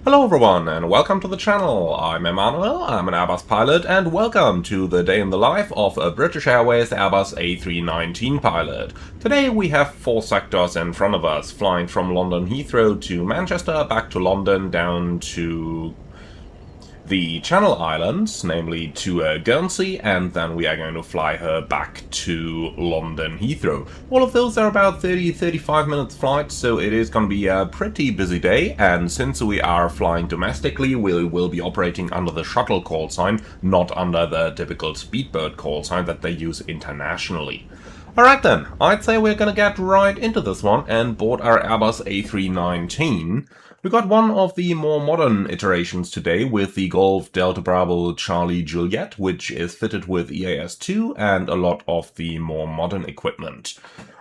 Hello everyone and welcome to the channel. I'm Emmanuel, I'm an Airbus pilot, and welcome to the day in the life of a British Airways Airbus A319 pilot. Today we have 4 sectors in front of us, flying from London Heathrow to Manchester, back to London, down to the Channel Islands, namely to Guernsey, and then we are going to fly her back to London Heathrow. All of those are about 30-35 minutes flight, so it is going to be a pretty busy day, and since we are flying domestically, we will be operating under the shuttle call sign, not under the typical speedbird call sign that they use internationally. Alright then, I'd say we're gonna get right into this one and board our Airbus A319. We got one of the more modern iterations today with the Golf Delta Bravo Charlie Juliet, which is fitted with EAS-2 and a lot of the more modern equipment.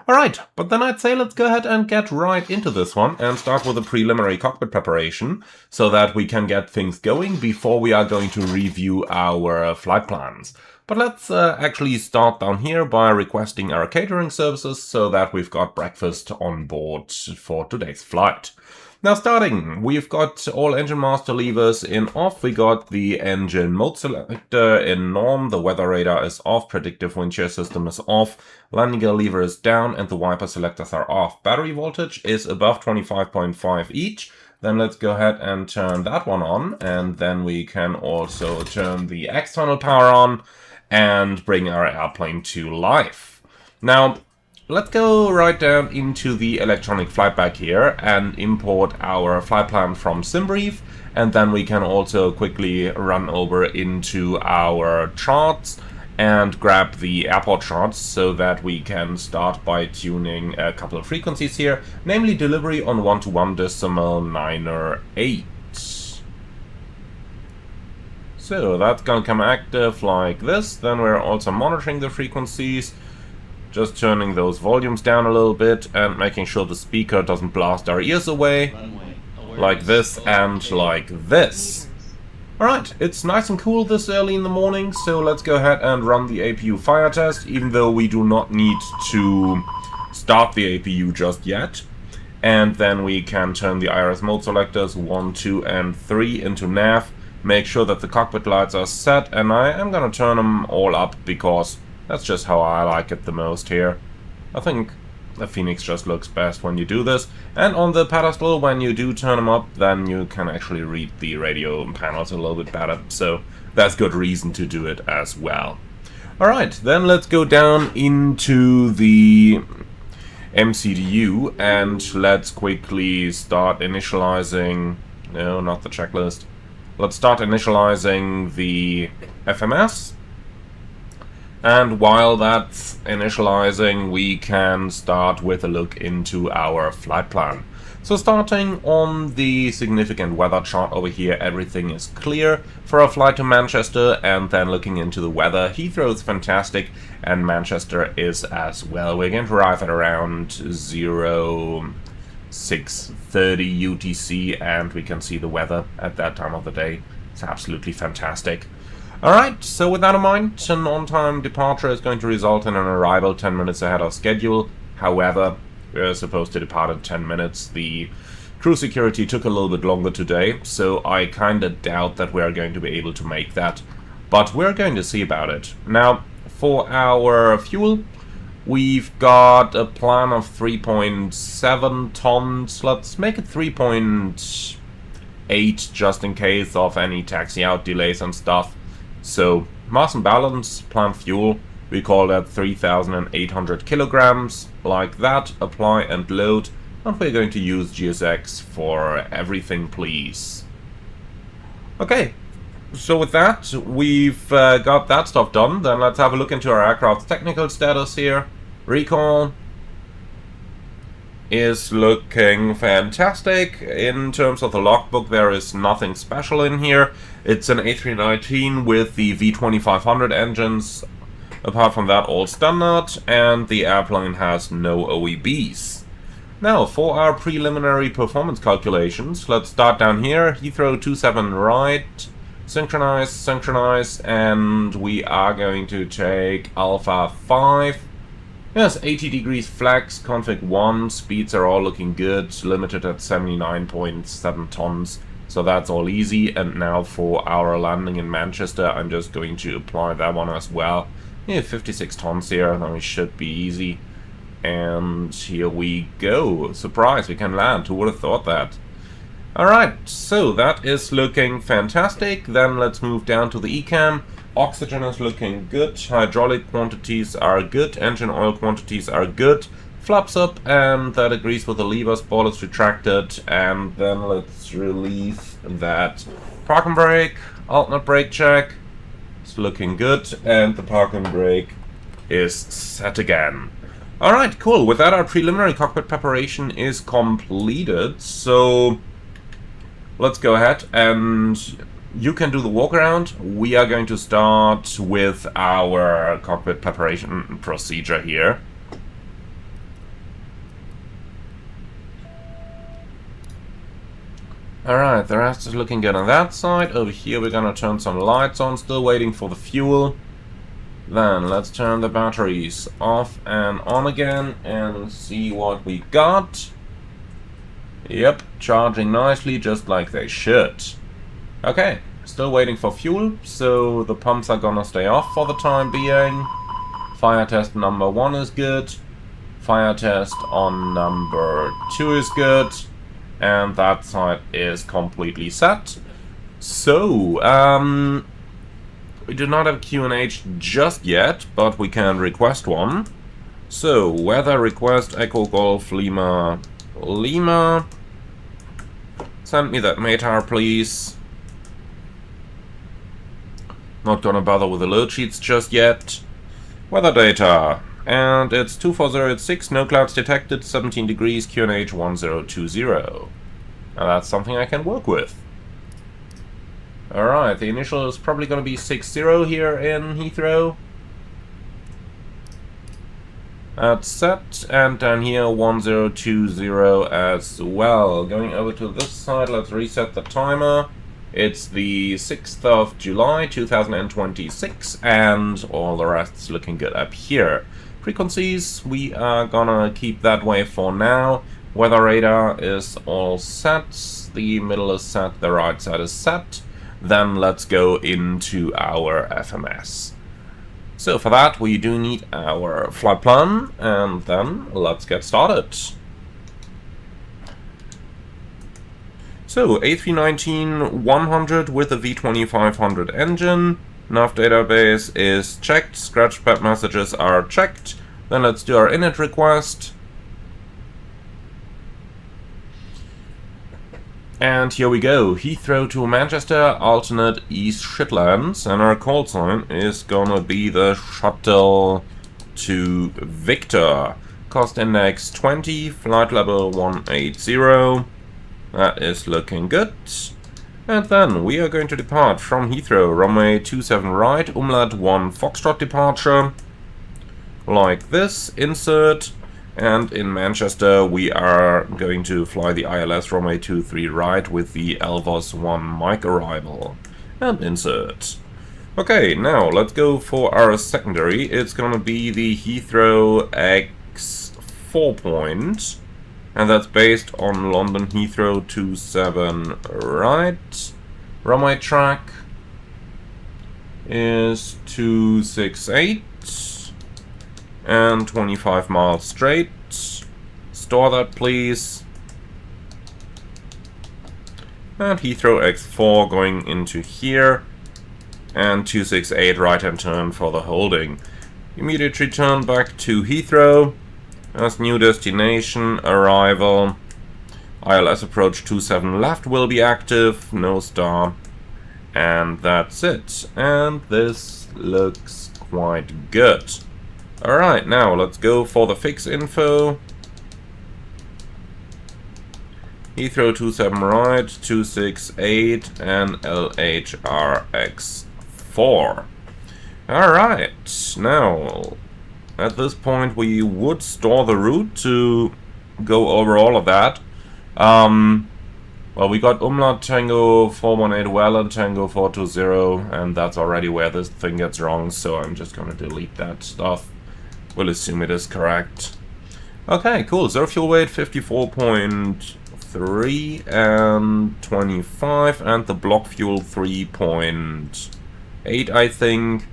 Alright, but then I'd say let's go ahead and get right into this one and start with a preliminary cockpit preparation so that we can get things going before we are going to review our flight plans. But let's actually start down here by requesting our catering services so that we've got breakfast on board for today's flight. Now starting, we've got all engine master levers in off, we got the engine mode selector in norm, the weather radar is off, predictive wind shear system is off, landing gear lever is down and the wiper selectors are off. Battery voltage is above 25.5 each. Then let's go ahead and turn that one on, and then we can also turn the external power on and bring our airplane to life. Now, let's go right down into the electronic flight bag here and import our flight plan from SimBrief, and then we can also quickly run over into our charts and grab the airport charts so that we can start by tuning a couple of frequencies here, namely delivery on 121.908. So that's gonna come active like this. Then we're also monitoring the frequencies, just turning those volumes down a little bit and making sure the speaker doesn't blast our ears away, like this and like this. Alright, it's nice and cool this early in the morning, so let's go ahead and run the APU fire test, even though we do not need to start the APU just yet. And then we can turn the IRS mode selectors 1, 2 and 3 into nav. Make sure that the cockpit lights are set, and I am gonna turn them all up because that's just how I like it the most here. I think the Phoenix just looks best when you do this, and on the pedestal, when you do turn them up, then you can actually read the radio panels a little bit better, so that's good reason to do it as well. Alright, then let's go down into the MCDU and let's quickly start initializing, no, not the checklist. Let's start initializing the FMS, and while that's initializing we can start with a look into our flight plan. So starting on the significant weather chart over here, everything is clear for a flight to Manchester, and then looking into the weather, Heathrow is fantastic and Manchester is as well. We're going to arrive at around 0630 UTC, and we can see the weather at that time of the day. It's absolutely fantastic. Alright, so with that in mind, an on-time departure is going to result in an arrival 10 minutes ahead of schedule. However, we're supposed to depart in 10 minutes. The crew security took a little bit longer today, so I kinda doubt that we're going to be able to make that. But we're going to see about it. Now, for our fuel, we've got a plan of 3.7 tons. Let's make it 3.8 just in case of any taxi out delays and stuff. So, mass and balance, planned fuel, we call that 3,800 kilograms, like that, apply and load, and we're going to use GSX for everything, please. Okay, so with that, we've got that stuff done. Then let's have a look into our aircraft's technical status here. Recall is looking fantastic. In terms of the logbook, there is nothing special in here. It's an A319 with the V2500 engines. Apart from that, all standard, and the airplane has no OEBs. Now, for our preliminary performance calculations, let's start down here. Heathrow 27 right, synchronize, and we are going to take Alpha 5. Yes, 80 degrees flex, config 1, speeds are all looking good, limited at 79.7 tons. So that's all easy. And now for our landing in Manchester, I'm just going to apply that one as well. Yeah, 56 tons here, then we should be easy. And here we go. Surprise, we can land. Who would have thought that? Alright, so that is looking fantastic. Then let's move down to the ECAM. Oxygen is looking good. Hydraulic quantities are good. Engine oil quantities are good. Flaps up, and that agrees with the levers. Ball is retracted. And then let's release that parking brake. Alternate brake check. It's looking good. And the parking brake is set again. Alright, cool. With that, our preliminary cockpit preparation is completed. So let's go ahead and you can do the walk around. We are going to start with our cockpit preparation procedure here. Alright, the rest is looking good on that side. Over here we're gonna turn some lights on, still waiting for the fuel. Then let's turn the batteries off and on again and see what we got. Yep, charging nicely just like they should. Okay, still waiting for fuel, so the pumps are gonna stay off for the time being. Fire test number 1 is good. Fire test on number 2 is good. And that side is completely set. So, we do not have QNH just yet, but we can request one. So, weather request Echo Golf Lima Lima. Send me that METAR, please. Not gonna bother with the load sheets just yet. Weather data. And it's 24086, no clouds detected, 17 degrees, QNH 1020. Now that's something I can work with. Alright, the initial is probably going to be 60 here in Heathrow. That's set, and down here 1020 as well. Going over to this side, let's reset the timer. It's the 6th of July 2026, and all the rest's looking good up here. Frequencies, we are gonna keep that way for now. Weather radar is all set, the middle is set, the right side is set. Then let's go into our FMS. So for that we do need our flight plan, and then let's get started. So A319-100 with a V2500 engine. Nav database is checked, scratchpad messages are checked. Then let's do our init request. And here we go, Heathrow to Manchester, alternate East Shetlands, and our call sign is gonna be the shuttle to Victor. Cost index 20, flight level 180, that is looking good. And then we are going to depart from Heathrow, runway 27 right, umlaut 1 Foxtrot departure, like this, insert. And in Manchester we are going to fly the ILS runway 23 right with the Elvos 1 mic arrival. And insert. Okay, now let's go for our secondary. It's gonna be the Heathrow X4 point. And that's based on London Heathrow 27 right. Runway track is 268. And 25 miles straight. Store that, please. And Heathrow X4 going into here. And 268 right-hand turn for the holding. Immediate return back to Heathrow. As new destination, arrival. ILS approach 27 left will be active. No star. And that's it. And this looks quite good. Alright, now let's go for the fix info. Heathrow 27 right, 268 and LHRX4. Alright, now at this point we would store the route to go over all of that. Well, we got umlaut Tango 418 well and Tango 420, and that's already where this thing gets wrong, so I'm just gonna delete that stuff. We'll assume it is correct. Okay, cool. Zero fuel weight 54.3 3 and 25, and the block fuel 3.8, I think.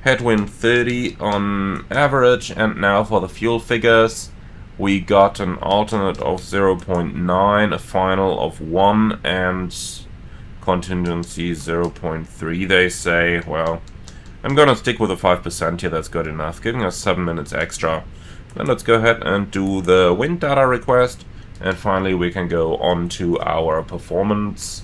Headwind 30 on average, and now for the fuel figures. We got an alternate of 0.9, a final of 1, and contingency 0.3, they say. Well, I'm gonna stick with the 5% here, that's good enough, giving us 7 minutes extra. Then let's go ahead and do the wind data request, and finally we can go on to our performance.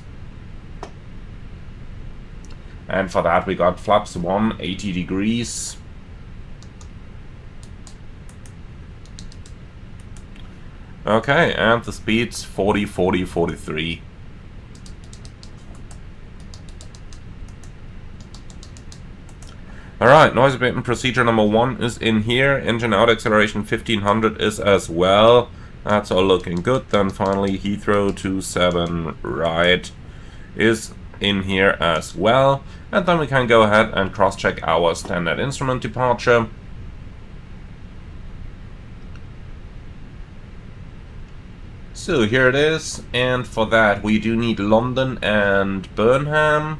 And for that we got flaps 1, 80 degrees. Okay, and the speeds 40, 40, 43. Alright, noise abatement procedure number 1 is in here. Engine out acceleration 1500 is as well. That's all looking good. Then finally Heathrow 27 right is in here as well. And then we can go ahead and cross-check our standard instrument departure. So here it is, and for that we do need London and Burnham.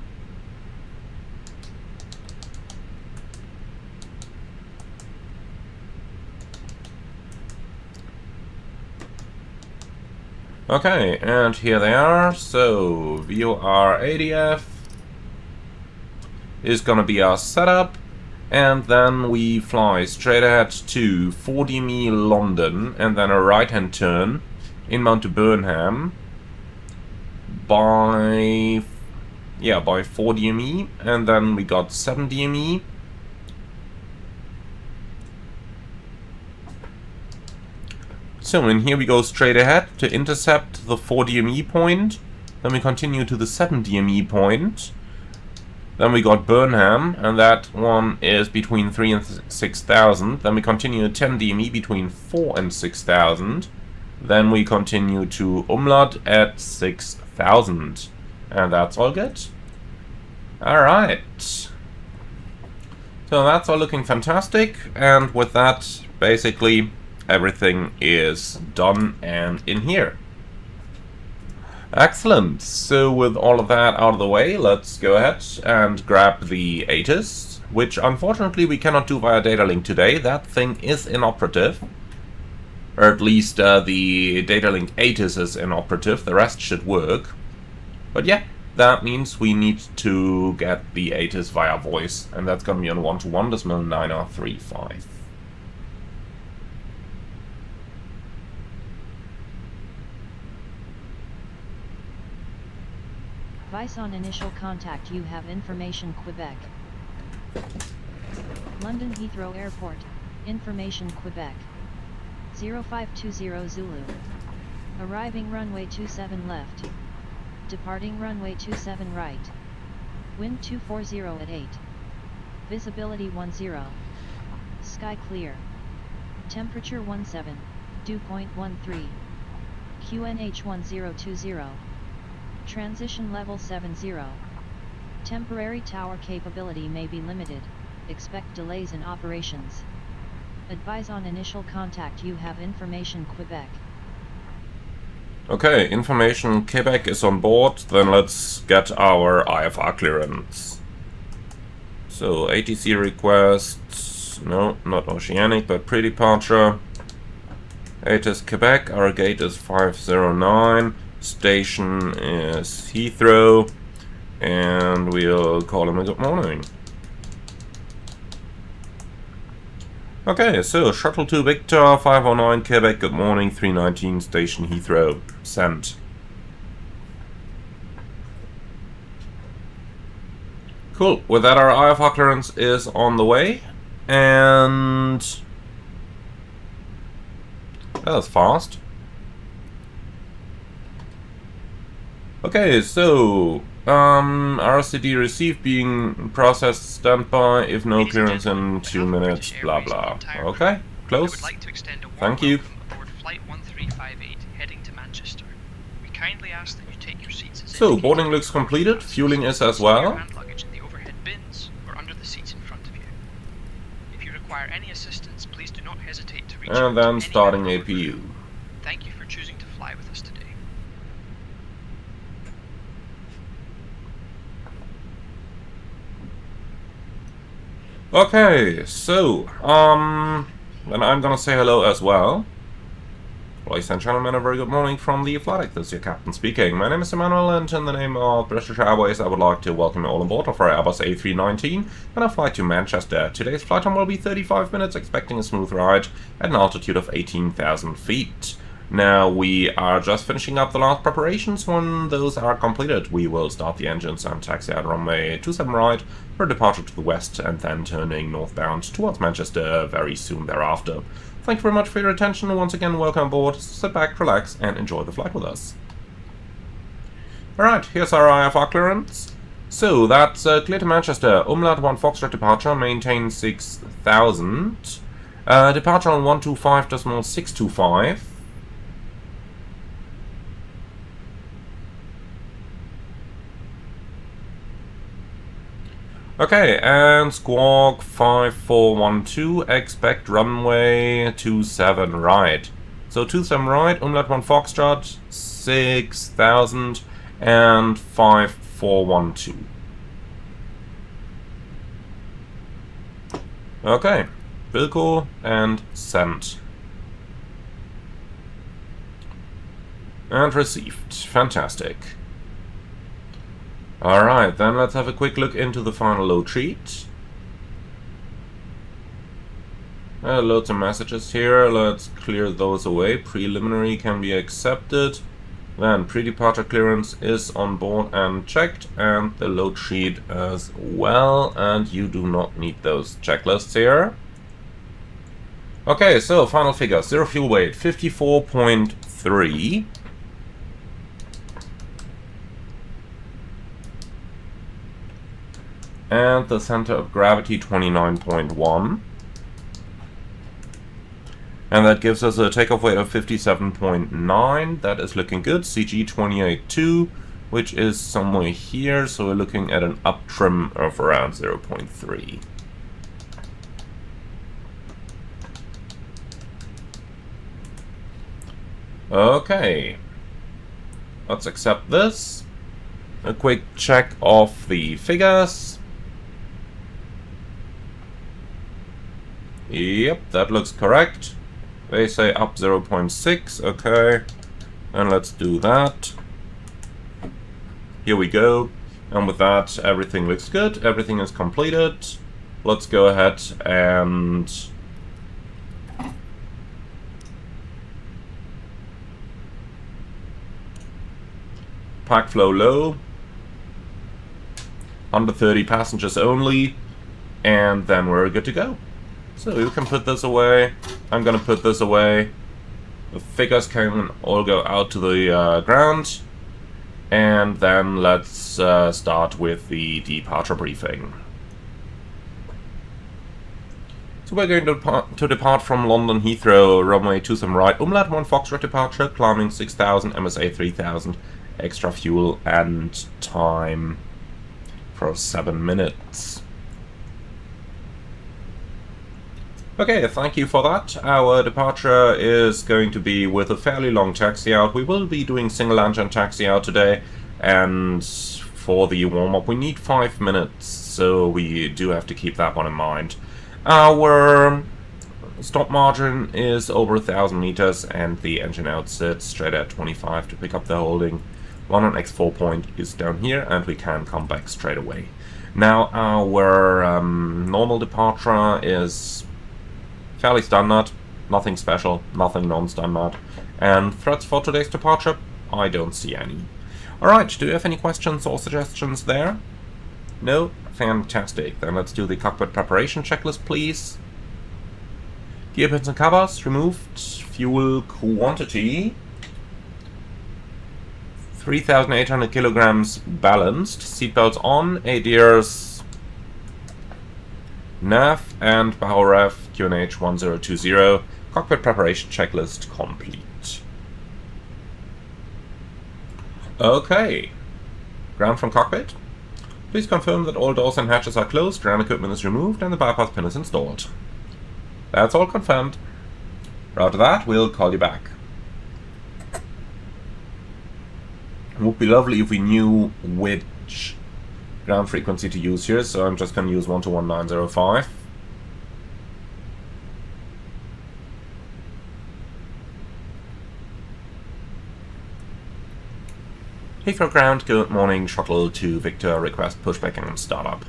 Okay, and here they are. So VOR ADF is gonna be our setup, and then we fly straight ahead to 40 London, and then a right-hand turn inbound to Burnham by 4 DME, and then we got 7 DME. So in here we go straight ahead to intercept the 4 DME point, then we continue to the 7 DME point, then we got Burnham, and that one is between 3 and 6,000, then we continue to 10 DME between 4 and 6,000, then we continue to Umlaut at 6,000, and that's all good. Alright, so that's all looking fantastic, and with that basically everything is done and in here. Excellent, so with all of that out of the way, let's go ahead and grab the Asus, which unfortunately we cannot do via data link today. That thing is inoperative. Or at least the data link Asus is inoperative, the rest should work. But yeah, that means we need to get the Asus via voice, and that's gonna be on 1-to-1 decimal 9R35. Advice on initial contact. You have information Quebec. London Heathrow Airport. Information Quebec. 0520 Zulu. Arriving runway 27 left. Departing runway 27 right. Wind 240 at 8. Visibility 10. Sky clear. Temperature 17. Dew point 13. QNH 1020. Transition level 70. Temporary tower capability may be limited. Expect delays in operations. Advise on initial contact. You have information Quebec. Okay, information Quebec is on board, then let's get our IFR clearance. So ATC request, no, not Oceanic, but pre-departure. Asus Quebec, our gate is 509, station is Heathrow, and we'll call him a good morning. Okay, so Shuttle to Victor, 509 Quebec, good morning, 319, station Heathrow, sent. Cool, with that our IFR clearance is on the way, and that was fast. Okay, so RCD received, being processed, standby, if no clearance in 2 minutes, blah blah. Okay, close. Thank you. Aboard flight 1358 heading to Manchester. We kindly ask that you take your seats as So boarding looks completed, fueling is as well. hand luggage in the overhead bins or under the seats in front of you. If you require any assistance, please do not hesitate to reach out And to then any starting member of our APU. crew. Thank you for choosing to fly with us today. Okay, so, then I'm gonna say hello as well. Ladies and gentlemen, a very good morning from the flight deck. This is your captain speaking. My name is Emmanuel, and in the name of British Airways, I would like to welcome you all on board of our Airbus A319 and a flight to Manchester. Today's flight time will be 35 minutes, expecting a smooth ride at an altitude of 18,000 feet. Now, we are just finishing up the last preparations. When those are completed, we will start the engines and taxi out runway 27 right for departure to the west, and then turning northbound towards Manchester very soon thereafter. Thank you very much for your attention. Once again, welcome aboard. Sit back, relax, and enjoy the flight with us. Alright, here's our IFR clearance. So, that's clear to Manchester. Umlaut 1 Foxtrot departure, maintain 6000. Departure on 125.625. Okay, and Squawk 5412, expect runway 27 right. So 27 right, Umlaut 1 Foxtrot, 6000 and 5412. Okay, Wilco and send. And received. Fantastic. Alright, then let's have a quick look into the final load sheet. Loads of messages here, let's clear those away. Preliminary can be accepted. Then pre-departure clearance is on board and checked, and the load sheet as well, and you do not need those checklists here. Okay, so final figure, 0 fuel weight, 54.3. And the center of gravity 29.1. And that gives us a takeoff weight of 57.9. That is looking good. CG 28.2, which is somewhere here. So we're looking at an up trim of around 0.3. Okay. Let's accept this. A quick check of the figures. Yep, that looks correct. They say up 0.6, okay. And let's do that. Here we go. And with that, everything looks good. Everything is completed. Let's go ahead and pack flow low. Under 30 passengers only. And then we're good to go. So you can put this away. I'm gonna put this away. The figures can all go out to the ground. And then let's start with the departure briefing. So we're going to depart from London Heathrow, runway 27 right, Umlaut 1 Foxtrot departure, climbing 6000, MSA 3000, extra fuel and time for 7 minutes. Okay, thank you for that. Our departure is going to be with a fairly long taxi out. We will be doing single engine taxi out today, and for the warm-up we need 5 minutes, so we do have to keep that one in mind. Our stop margin is over 1000 meters, and the engine out sits straight at 25 to pick up the holding. 1X4 point is down here, and we can come back straight away. Now our normal departure is fairly standard, nothing special, nothing non-standard. And threats for today's departure? I don't see any. Alright, do you have any questions or suggestions there? No? Fantastic. Then let's do the cockpit preparation checklist, please. Gear pins and covers removed. Fuel quantity 3,800 kilograms balanced. Seatbelts on. ADRs nav and Bahorev QNH 1020. Cockpit preparation checklist complete. Okay. Ground from cockpit. Please confirm that all doors and hatches are closed, ground equipment is removed, and the bypass pin is installed. That's all confirmed. After that, we'll call you back. It would be lovely if we knew which ground frequency to use here, so I'm just going to use 121905. Heathrow ground, good morning, shuttle to Victor, request pushback and startup.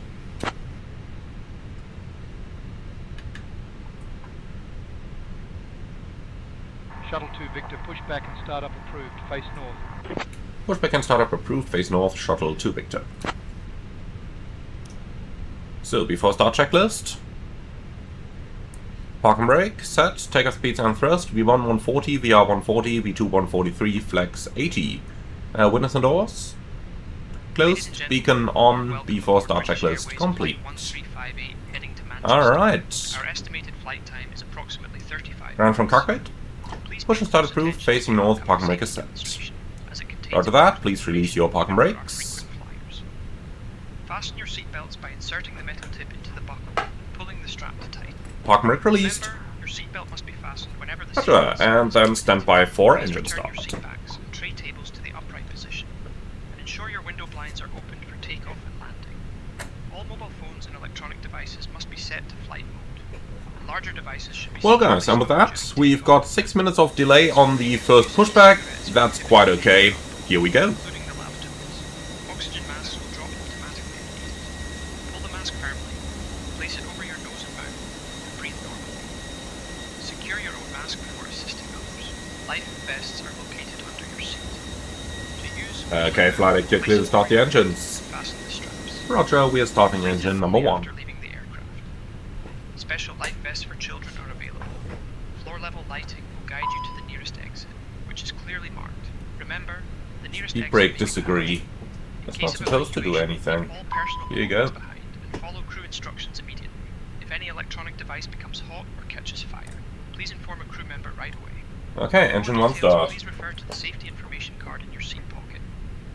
Shuttle to Victor, pushback and startup approved, face north. Pushback and startup approved, face north, shuttle to Victor. So, before start checklist. Park and brake, set, takeoff speeds and thrust, V1 140, VR 140, V2 143, flex 80. Windows and doors. Closed, beacon on, before start checklist complete. Alright. Our estimated flight time is approximately 35 Ground from cockpit. Push and start approved, facing north, park and brake is set. After that, please release your park and brakes. Fasten your seatbelts by inserting the metal tip into the buckle and pulling the strap to tighten. Park and brake released. Remember, your seatbelt must be fastened whenever the Roger, and then stand by for engine Return your start. seat backs and tray tables to the upright position, and ensure your window blinds are opened for takeoff and landing. All mobile phones and electronic devices must be set to flight mode. And larger devices should be Well set to guys, and with flight that, mode we've got 6 minutes of delay on the first pushback. That's quite okay. Here we go. including the lap tools. Oxygen masks will drop automatically if needed. Pull the mask firmly, place it over your nose and mouth, and breathe normally. Secure your own mask before assisting others. Life vests are located under your seat. To use, Okay, flight deck, clear to start the engines. fasten the straps. Roger, we are starting engine number 1. After leaving the aircraft. Special life vests for children are available. Floor level lighting will guide you to the nearest exit, which is clearly marked. Remember, the nearest Speed exit brake may be disagree. behind. In That's case not of supposed to do evacuation, anything. leave all personal Here you go. belongings behind and follow crew instructions immediately. If any electronic device becomes hot or catches fire, please inform a crew member right away. Okay, engine For 1 details, start. Please refer to the safety information card in your seat pocket.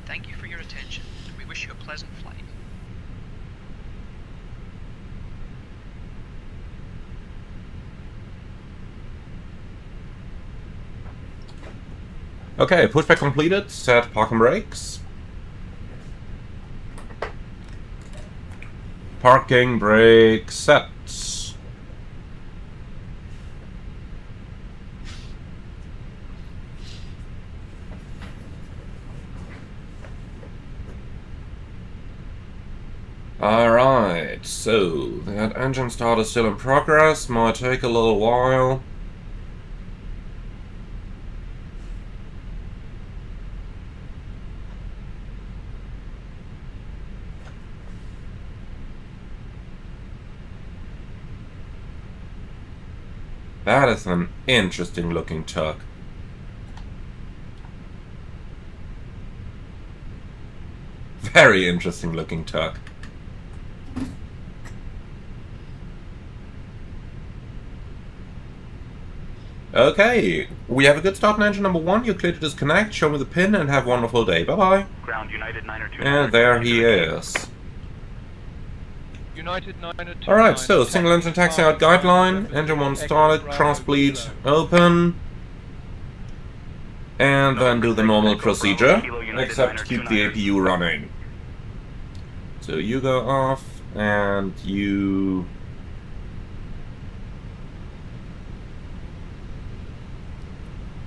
Thank you for your attention, and we wish you a pleasant flight. Okay, pushback completed, set park and brakes. Parking brake set. Alright, so that engine start is still in progress, might take a little while. That is an interesting looking truck. Very interesting looking truck. Okay, we have a good start on engine number 1. You're clear to disconnect, show me the pin, and have a wonderful day. Bye-bye. Ground United 902. And there he is. United 902. Alright, so single engine taxi out guideline, engine 1 started, cross bleed open, and then do the normal procedure, except keep the APU running. So you go off, and you...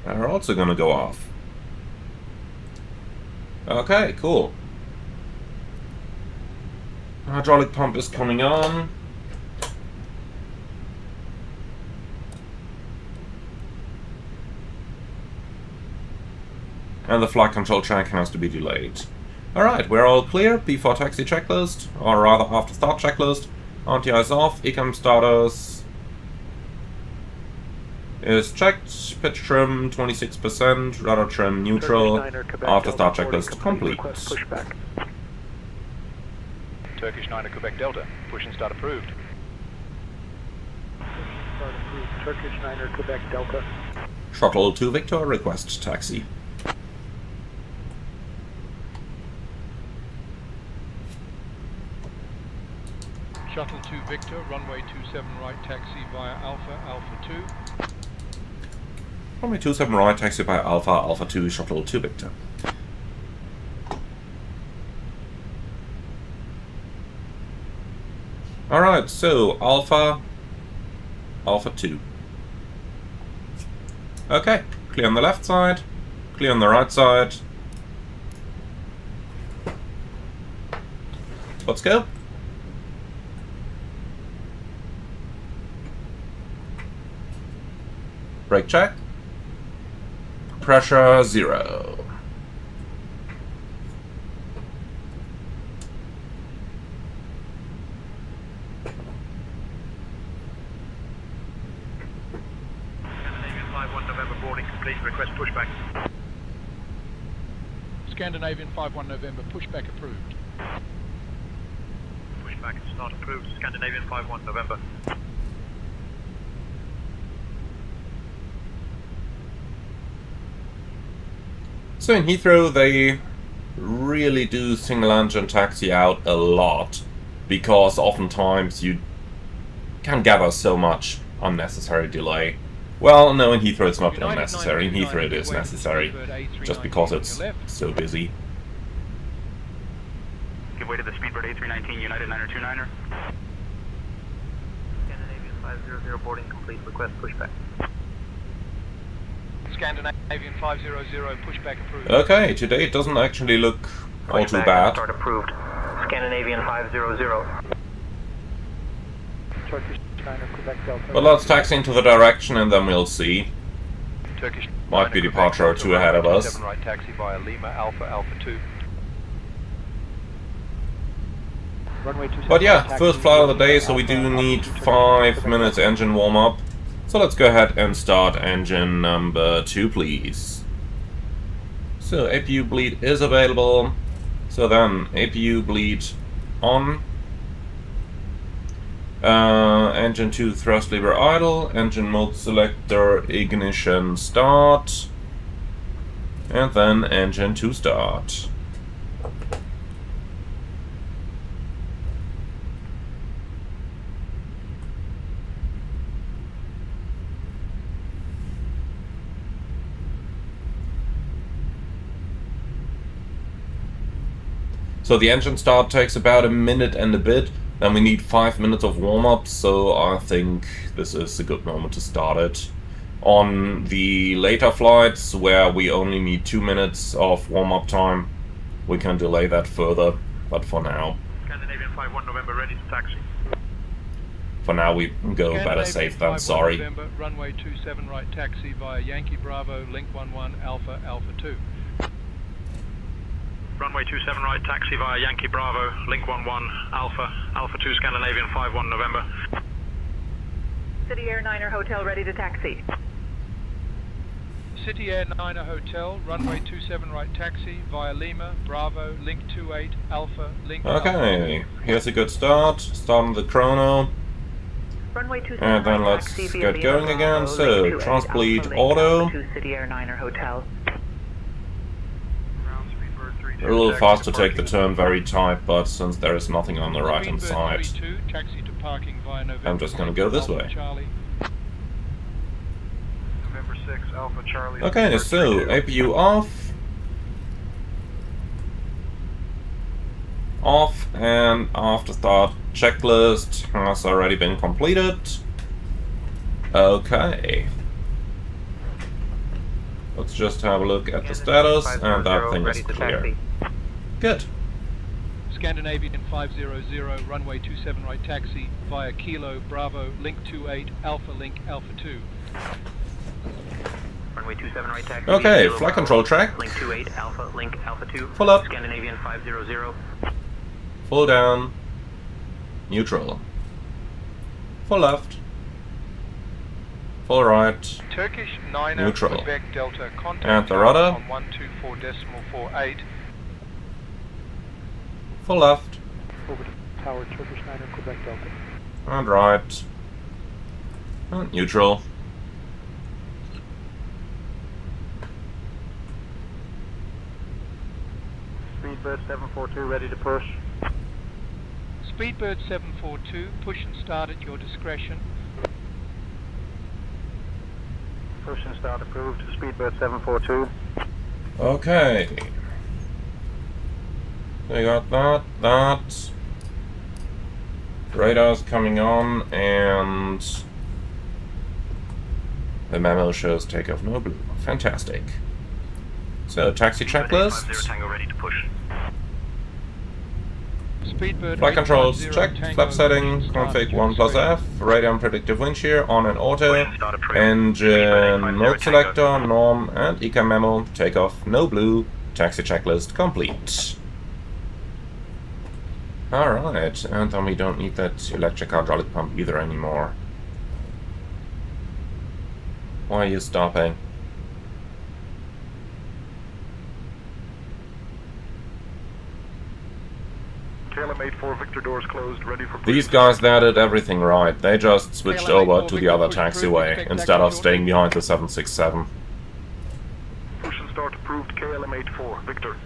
are also gonna go off. Okay, cool. Hydraulic pump is coming on. And the flight control check has to be delayed. Alright, we're all clear. Before taxi checklist, or rather after start checklist. RTI is off, ECAM status is checked, pitch trim 26%, rudder trim neutral, after start checklist complete. Turkish 9 Quebec Delta, push and start approved. Start approved. Turkish 9 Quebec Delta. Shuttle to Victor, request taxi. Shuttle to Victor, runway 27 right, taxi via Alpha, Alpha 2. Runway 27 right, taxi by Alpha, Alpha 2, shuttle to Victor. Alright, so Alpha, Alpha 2. Okay, clear on the left side, clear on the right side. Let's go. Brake check. Pressure 0. Scandinavian 5-1 November boarding complete. Request pushback. Scandinavian 5-1 November, pushback approved. Pushback is not approved. Scandinavian 5-1 November. So in Heathrow, they really do single engine taxi out a lot, because oftentimes you can gather so much unnecessary delay. Well, no, in Heathrow it's not unnecessary. In Heathrow it is necessary, just because it's so busy. Give way to the Speedbird A319 United 929er. Scandinavian 500 boarding complete. Request pushback. Scandinavian 500, pushback approved. Okay, today it doesn't actually look all too bad. Start approved. Scandinavian 500. Turkish 9er, Quebec Delta. But let's taxi into the direction and then we'll see. Turkish Might be departure or two ahead of us. 7 right taxi via Lima Alpha Alpha 2. Runway 27 But yeah, taxi, first flight of the day, so we Alpha, do Alpha need 2, 5 minutes engine warm up. So let's go ahead and start engine number 2, please. So APU bleed is available. So then APU bleed on. Engine 2 thrust lever idle. Engine mode selector ignition start. And then engine 2 start. So the engine start takes about a minute and a bit, then we need 5 minutes of warm-up, so I think this is a good moment to start it. On the later flights, where we only need 2 minutes of warm-up time, we can delay that further, but for now... Scandinavian 5-1 November ready to taxi. For now we go better safe than sorry. November, runway 27 right taxi via Yankee Bravo, Link 11 Alpha Alpha 2. Runway 27 right taxi via Yankee Bravo, Link 11 Alpha, Alpha 2 Scandinavian 5-1 November. City Air Niner Hotel ready to taxi. City Air Niner Hotel, runway 27 right taxi via Lima, Bravo, Link 28, Alpha, Link Okay, here's a good start. Starting the chrono. Runway 27 And then right let's taxi via get Lima, going Bravo, again. Link So, 28, transbleed Alpha, Link, auto. Alpha 2 City Air Niner Hotel. A little fast to take the turn, very tight, but since there is nothing on the right hand side, taxi to parking via November I'm just gonna go this Alpha way. Charlie. November 6 Alpha Charlie. Okay, so APU off. Off, and after start checklist has already been completed. Okay. Let's just have a look at the status, and that thing is clear. Good. Scandinavian 500, runway 27 right taxi via Kilo Bravo, Link 28, Alpha Link Alpha 2. Runway 27 right taxi. Okay, Kilo flight Bravo, control track. Link 28 Alpha Link Alpha 2. Full up. Scandinavian 500. Full down. Neutral. Full left. Full right. Turkish 9er Neutral. Quebec Delta contact And the rudder. on 124.48. Full left. Over to tower, Turkish 9er, Quebec Delta. And right. And neutral. Speedbird 742 ready to push. Speedbird 742, push and start at your discretion. Push and start approved. Speedbird 742. Okay. We got that. Radar's coming on, and the memo shows takeoff no blue. Fantastic. So, taxi checklist. Tango ready to push. Speedbird Flight controls 850 checked, Tango, flap setting, start config to 1 plus straight. F, radio and predictive wind shear on and auto, Push and start approved. engine Speedbird mode 850 selector, norm and ECAM memo, takeoff, no blue, taxi checklist complete. Alright, and then we don't need that electric hydraulic pump either anymore. Why are you stopping? KLM 84 Victor doors closed, ready for These guys there did everything right. They just switched over to the other taxiway instead of staying behind the 767. push and start approved. KLM 84 Victor.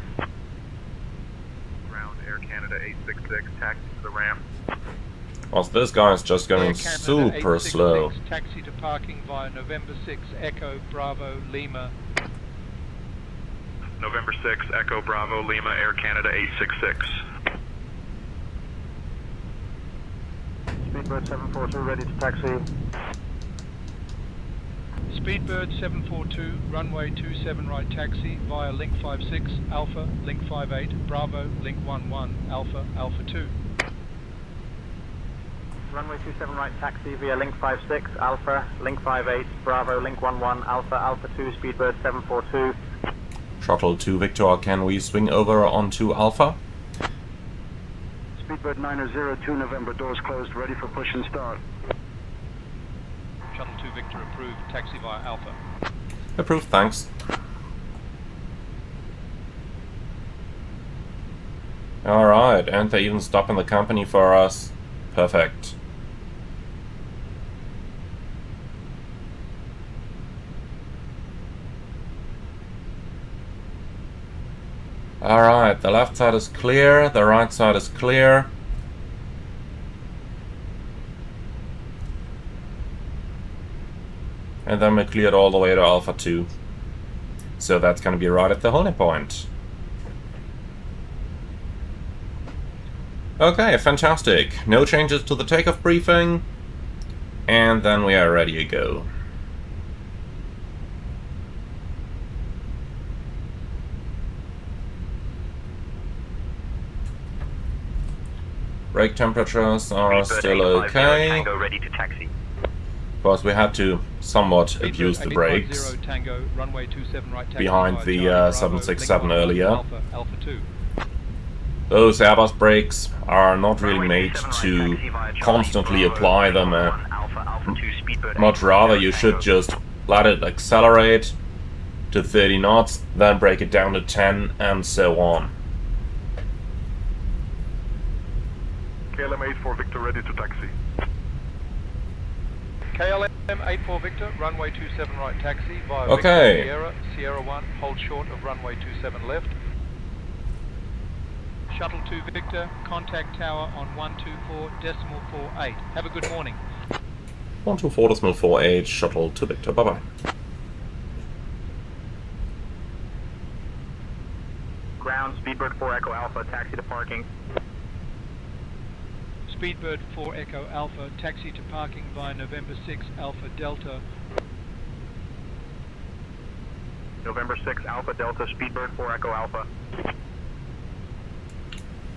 Ground Air Canada 866, taxi to the ramp. Whilst this guy is just going Air Canada super 866, slow. Taxi to parking via November 6 Echo Bravo Lima. November 6 Echo Bravo Lima Air Canada 866. Speedbird 742 ready to taxi. Speedbird 742, runway 27 right taxi via Link 56 Alpha, Link 58 Bravo, Link 11 Alpha, Alpha 2. Runway 27 right taxi via Link 56 Alpha, Link 58 Bravo, Link 11 Alpha, Alpha 2, Speedbird 742. Throttle 2 Victor, can we swing over onto Alpha? Speedbird 902 November, doors closed, ready for push and start. Shuttle 2 Victor approved, taxi via Alpha. Approved, thanks. Alright, and they even stop in the company for us. Perfect. Alright, the left side is clear, the right side is clear. And then we cleared all the way to Alpha 2. So that's gonna be right at the holding point. Okay, fantastic. No changes to the takeoff briefing. And then we are ready to go. Brake temperatures are still okay. Tango ready to taxi. Of course, we had to somewhat abuse the brakes Tango, runway 27 right taxi behind via the Charlie Bravo, 767 Link 11 earlier. Alpha, Alpha 2. Those Airbus brakes are not really made to constantly apply them. Much rather you should just let it accelerate to 30 knots, then brake it down to 10 and so on. KLM 84 Victor ready to taxi. KLM 84 Victor, runway 27 right taxi via Okay. Victor Sierra, Sierra 1, hold short of runway 27 left. Shuttle 2 Victor, contact tower on 124.48. Have a good morning. 124.48, shuttle to Victor, bye bye. Ground, Speedbird 4 Echo Alpha, taxi to parking. Speedbird 4 Echo Alpha, taxi to parking via November 6 Alpha Delta. November 6 Alpha Delta, Speedbird 4 Echo Alpha.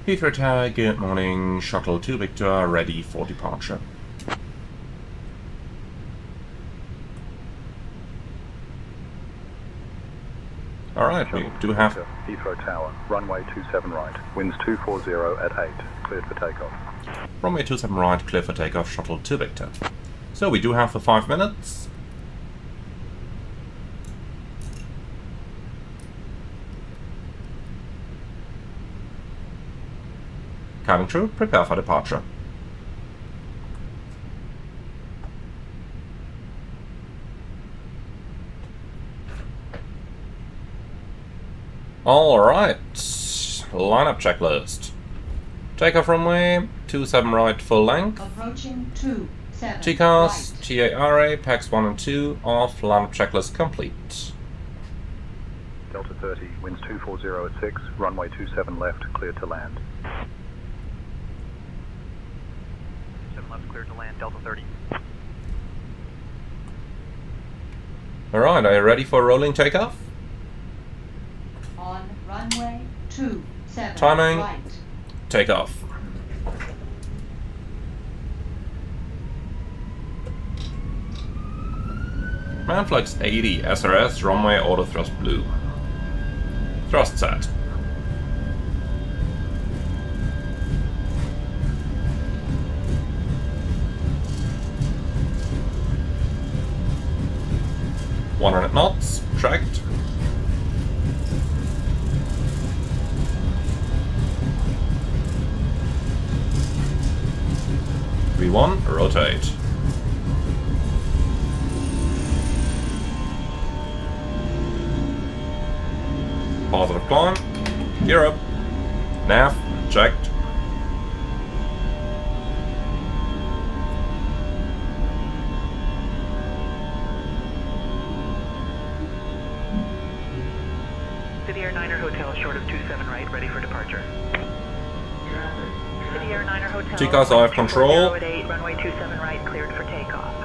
Heathrow Tower, good morning, shuttle to Victor, ready for departure. Alright, we do have Heathrow Tower, runway 27 right, winds 240 at 8, cleared for takeoff. runway 27 right, clear for takeoff, shuttle to Victor. So we do have the 5 minutes. Cabin crew, prepare for departure. Alright, lineup checklist. Takeoff runway, 27 right full length. Approaching 27 TCAS, right. TARA, packs 1 and 2, off, lineup checklist complete. Delta 30, winds 240 at 6, runway 27 left, cleared to land. 7 left, cleared to land, Delta 30. Alright, are you ready for rolling takeoff? On runway 27 Timing. right. Takeoff. Manflex 80 SRS runway auto thrust blue. Thrust set. .100 knots, tracked. V1, rotate. Positive climb, gear up, nav, checked. City Air 9er Hotel, short of 27 right, ready for departure. City Air 9er Hotel. TCAS I have control. 8, runway 27 right, cleared for takeoff.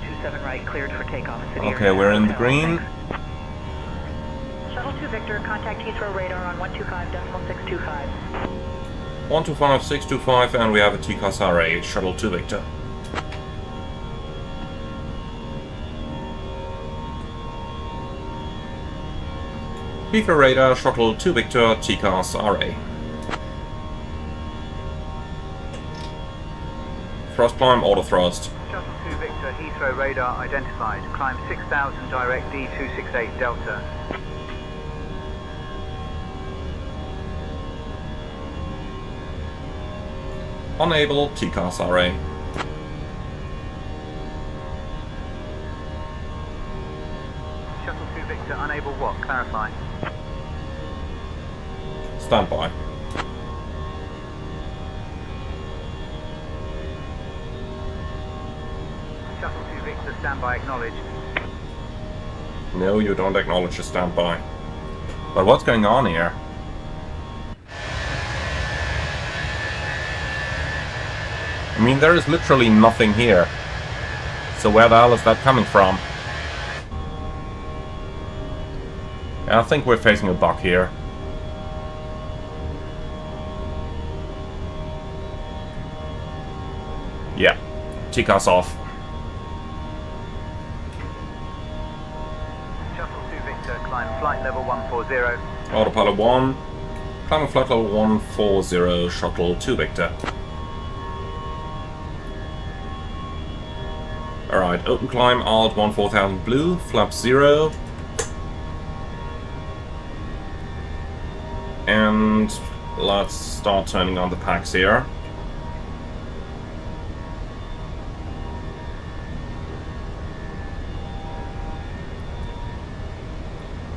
27 right, cleared for takeoff. City Okay, Air we're in the Hotel, green. thanks. Shuttle 2 Victor, contact Heathrow radar on 125.625. 125.625, and we have a TCAS RA, Shuttle 2 Victor. Heathrow radar, Shuttle 2 Victor, TCAS RA. Thrust climb, auto thrust. Shuttle 2 Victor, Heathrow radar identified. Climb 6000 direct D268 Delta. Unable, TCAS RA. Shuttle 2 Victor, unable what? Clarify. Standby. Shuttle 2 Victor, standby acknowledged. No, you don't acknowledge a standby. But what's going on here? I mean, there is literally nothing here. So where the hell is that coming from? I think we're facing a bug here. Yeah, TCAS off. Shuttle 2 Victor, climb flight level 140. Autopilot 1, climbing flight level 140, Shuttle 2 Victor. Alright, open climb, alt 14000 blue, flap 0. And let's start turning on the packs here.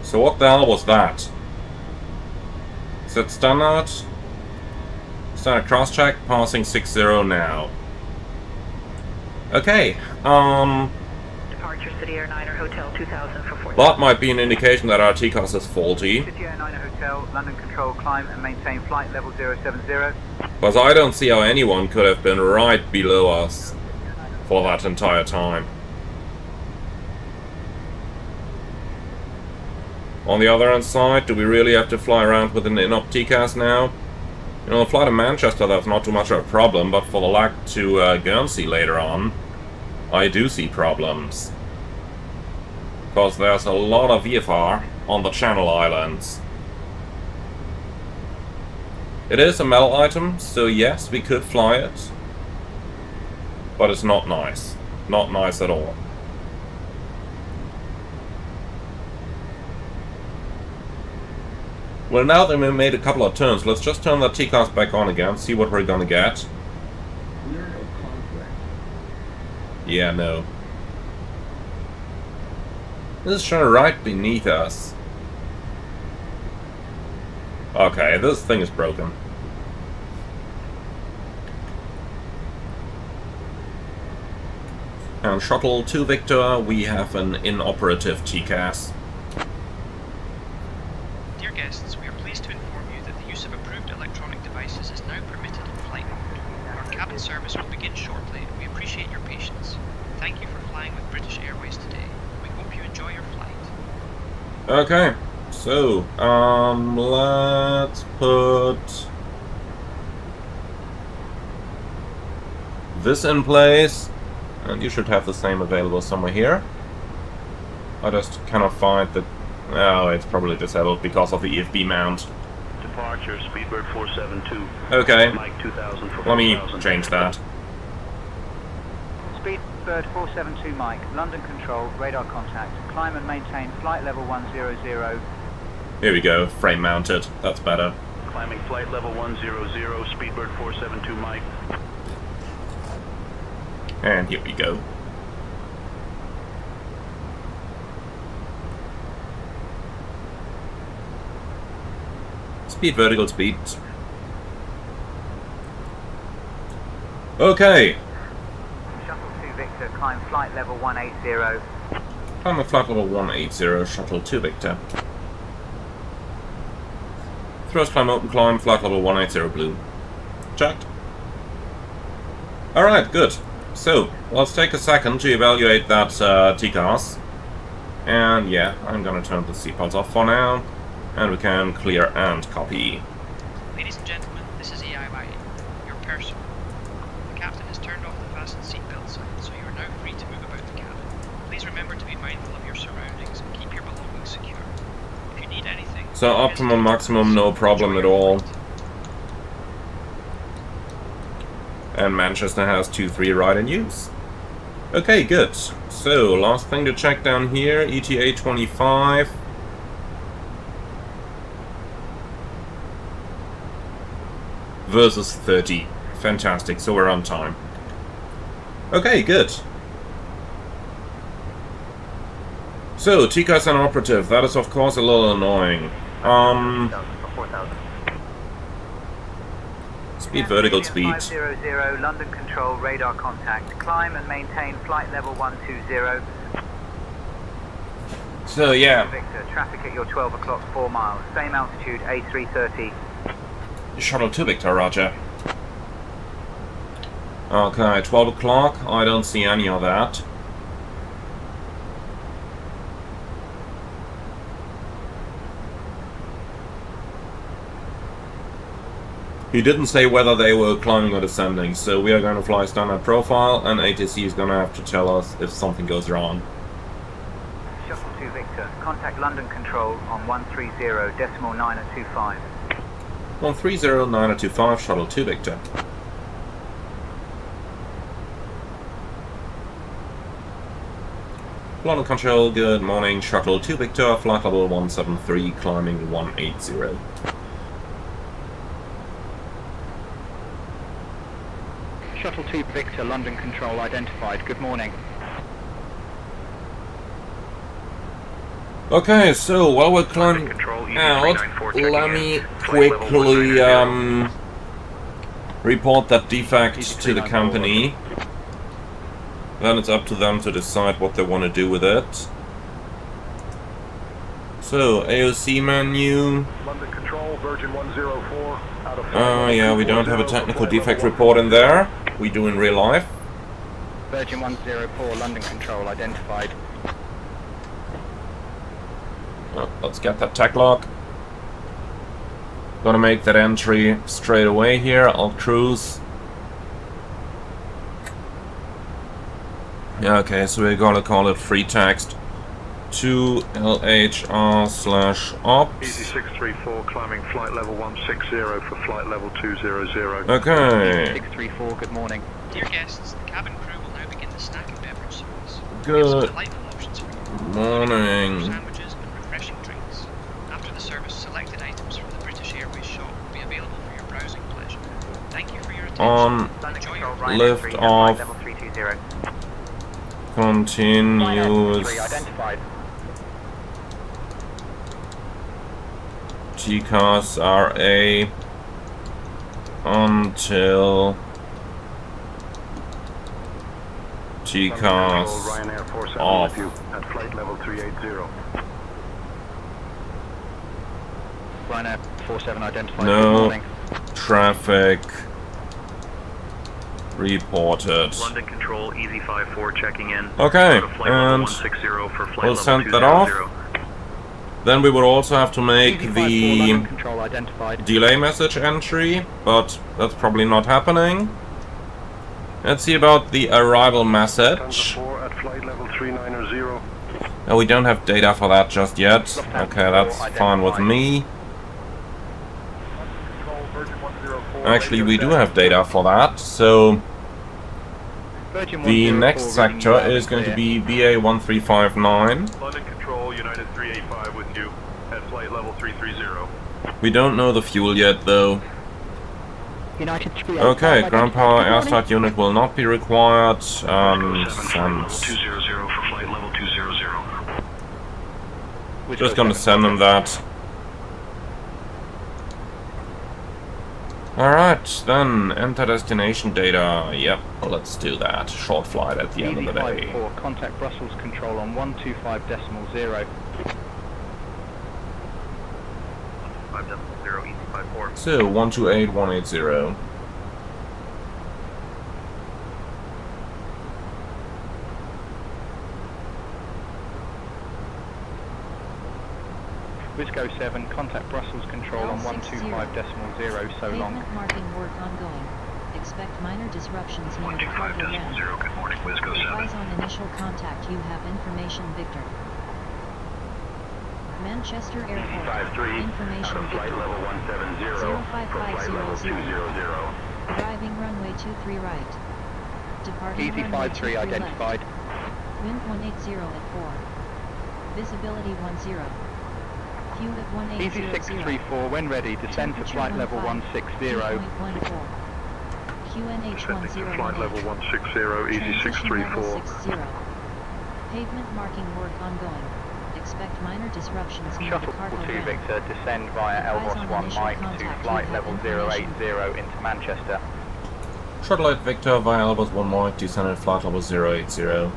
So what the hell was that? Is that standard? Standard cross-check, passing 60 now. Okay, Departure City Air 9er Hotel 2000 for 40. that might be an indication that our TCAS is faulty. City Air 9er Hotel, London Control, climb and maintain flight level 070. Because I don't see how anyone could have been right below us for that entire time. On the other hand side, do we really have to fly around with an in-op TCAS now? You know, the flight to Manchester, that's not too much of a problem, but for the lag to Guernsey later on, I do see problems. Because there's a lot of VFR on the Channel Islands. It is a metal item, so yes, we could fly it. But it's not nice. Not nice at all. Well, now that we've made a couple of turns, let's just turn that TCAS back on again, see what we're gonna get. Yeah, no. This is showing right beneath us. Okay, this thing is broken. And Shuttle 2 Victor, we have an inoperative TCAS. Dear guests, we are pleased to inform you that the use of approved electronic devices is now permitted in flight mode. Our cabin service will begin shortly, and we appreciate your patience. Thank you for flying with British Airways today. We hope you enjoy your flight. Okay, so, let's put this in place. And you should have the same available somewhere here. I just cannot find the... Oh, it's probably disabled because of the EFB mount. Departure, Speedbird 472. Okay, Mike 2000 for let me 4000. change that. Speedbird 472 Mike, London Control, radar contact. Climb and maintain flight level 100. Here we go, frame mounted. That's better. Climbing flight level 100, Speedbird 472 Mike. And here we go. Speed, vertical speed. Okay. Shuttle 2 Victor, climb flight level 180. Climb a flight level 180, shuttle 2 Victor. Thrust climb, open climb, flight level 180 blue. Checked. Alright, good. So, let's take a second to evaluate that TCAS. And yeah, I'm gonna turn the seatbelts off for now. And we can clear and copy. Ladies and gentlemen, this is AIY, your purser. The captain has turned off the fasten seatbelt sign, so you are now free to move about the cabin. Please remember to be mindful of your surroundings and keep your belongings secure. If you need anything... So optimum, maximum, no problem at all. And Manchester has 2-3 right in use. Okay, good. So, last thing to check down here, ETA 25. Versus 30. Fantastic, so we're on time. Okay, good. So, TCAS inoperative, that is of course a little annoying. Speed, vertical speed. 500, London Control, radar contact. Climb and maintain flight level 120. So, yeah. Victor, traffic at your 12 o'clock, 4 miles. Same altitude, A330. Shuttle 2 Victor, roger. Okay, 12 o'clock, I don't see any of that. He didn't say whether they were climbing or descending, so we are going to fly standard profile, and ATC is going to have to tell us if something goes wrong. Shuttle 2 Victor, contact London Control on 130.925. 130.925, Shuttle 2 Victor. London Control, good morning, Shuttle 2 Victor, flight level 173, climbing 180. Shuttle 2 Victor, London Control identified. Good morning. Okay, so while we're climbing out, let me quickly report that defect to the company. Then it's up to them to decide what they want to do with it. So, AOC menu. London Control, Virgin 104. Yeah, we don't have a technical defect report in there. We do in real life. Virgin 104, London Control identified. Let's get that tech log. Gonna make that entry straight away here. I'll cruise. Yeah, okay, so we're gonna call it free text to LHR/ops. Easy 634, climbing flight level 160 for flight level 200. Okay. 634, good morning. Dear guests, the cabin crew will now begin the snack and beverage service. We have some Good delightful options for you. morning. Sandwiches and refreshing drinks. After the service, selected items from the British Airways shop will be available for your browsing pleasure. Thank you for your attention. On Enjoy your lift off. Level 320. Continues. Identified. TCAS RA until TCAS Ryanair 47 off. with you at flight level 380. Ryanair 47 identified. No. Good morning. Traffic reported. London Control, Easy 54 checking in. Okay, Go to flight level and 160 for flight we'll level send that 200. off. Then we would also have to make Easy 54, the London Control identified. delay message entry, but that's probably not happening. Let's see about the arrival message. 4 at flight level 390. Oh, we don't have data for that just yet. Okay, that's fine with me. Actually, we do have data for that, so the next sector is going to be BA 1359. London Control, United 385 with you at flight level 330. We don't know the fuel yet, though. United 385. Okay, ground power airstart unit will not be required. Echo 7 for 200 for flight level 200. Just gonna send them that. Alright, then enter destination data. Yep, let's do that. Short flight at the end of the day. Contact Brussels control on 125.0. 5.0, EC54. So 128180. Wisco 7, contact Brussels control on 125.0, so long. Pavement marking work ongoing. Expect minor disruptions near the cargo ramp. 125.0, good morning, Wisco 7. Advise on initial contact. You have information, Victor. Manchester Airport. 53, Information, flight Victor. level 170, 05500. 200. Arriving runway 23 right. Departing Easy runway 53 23 identified. left. Wind 180 at 4. Visibility 10. Fuel at 1800. Easy 634, when ready, descend to flight level 160. QNH Descending to flight 1018. level 160, easy Transition level 634. 60. Pavement marking work ongoing. Expect minor disruptions near the Shuttle cargo 2 ramp. Victor, descend via Advise Airbus on 1 initial Mike to contact. flight You have level information. 080 into Manchester. Shuttle at Victor via Airbus 1 Mike, descend at flight level 080.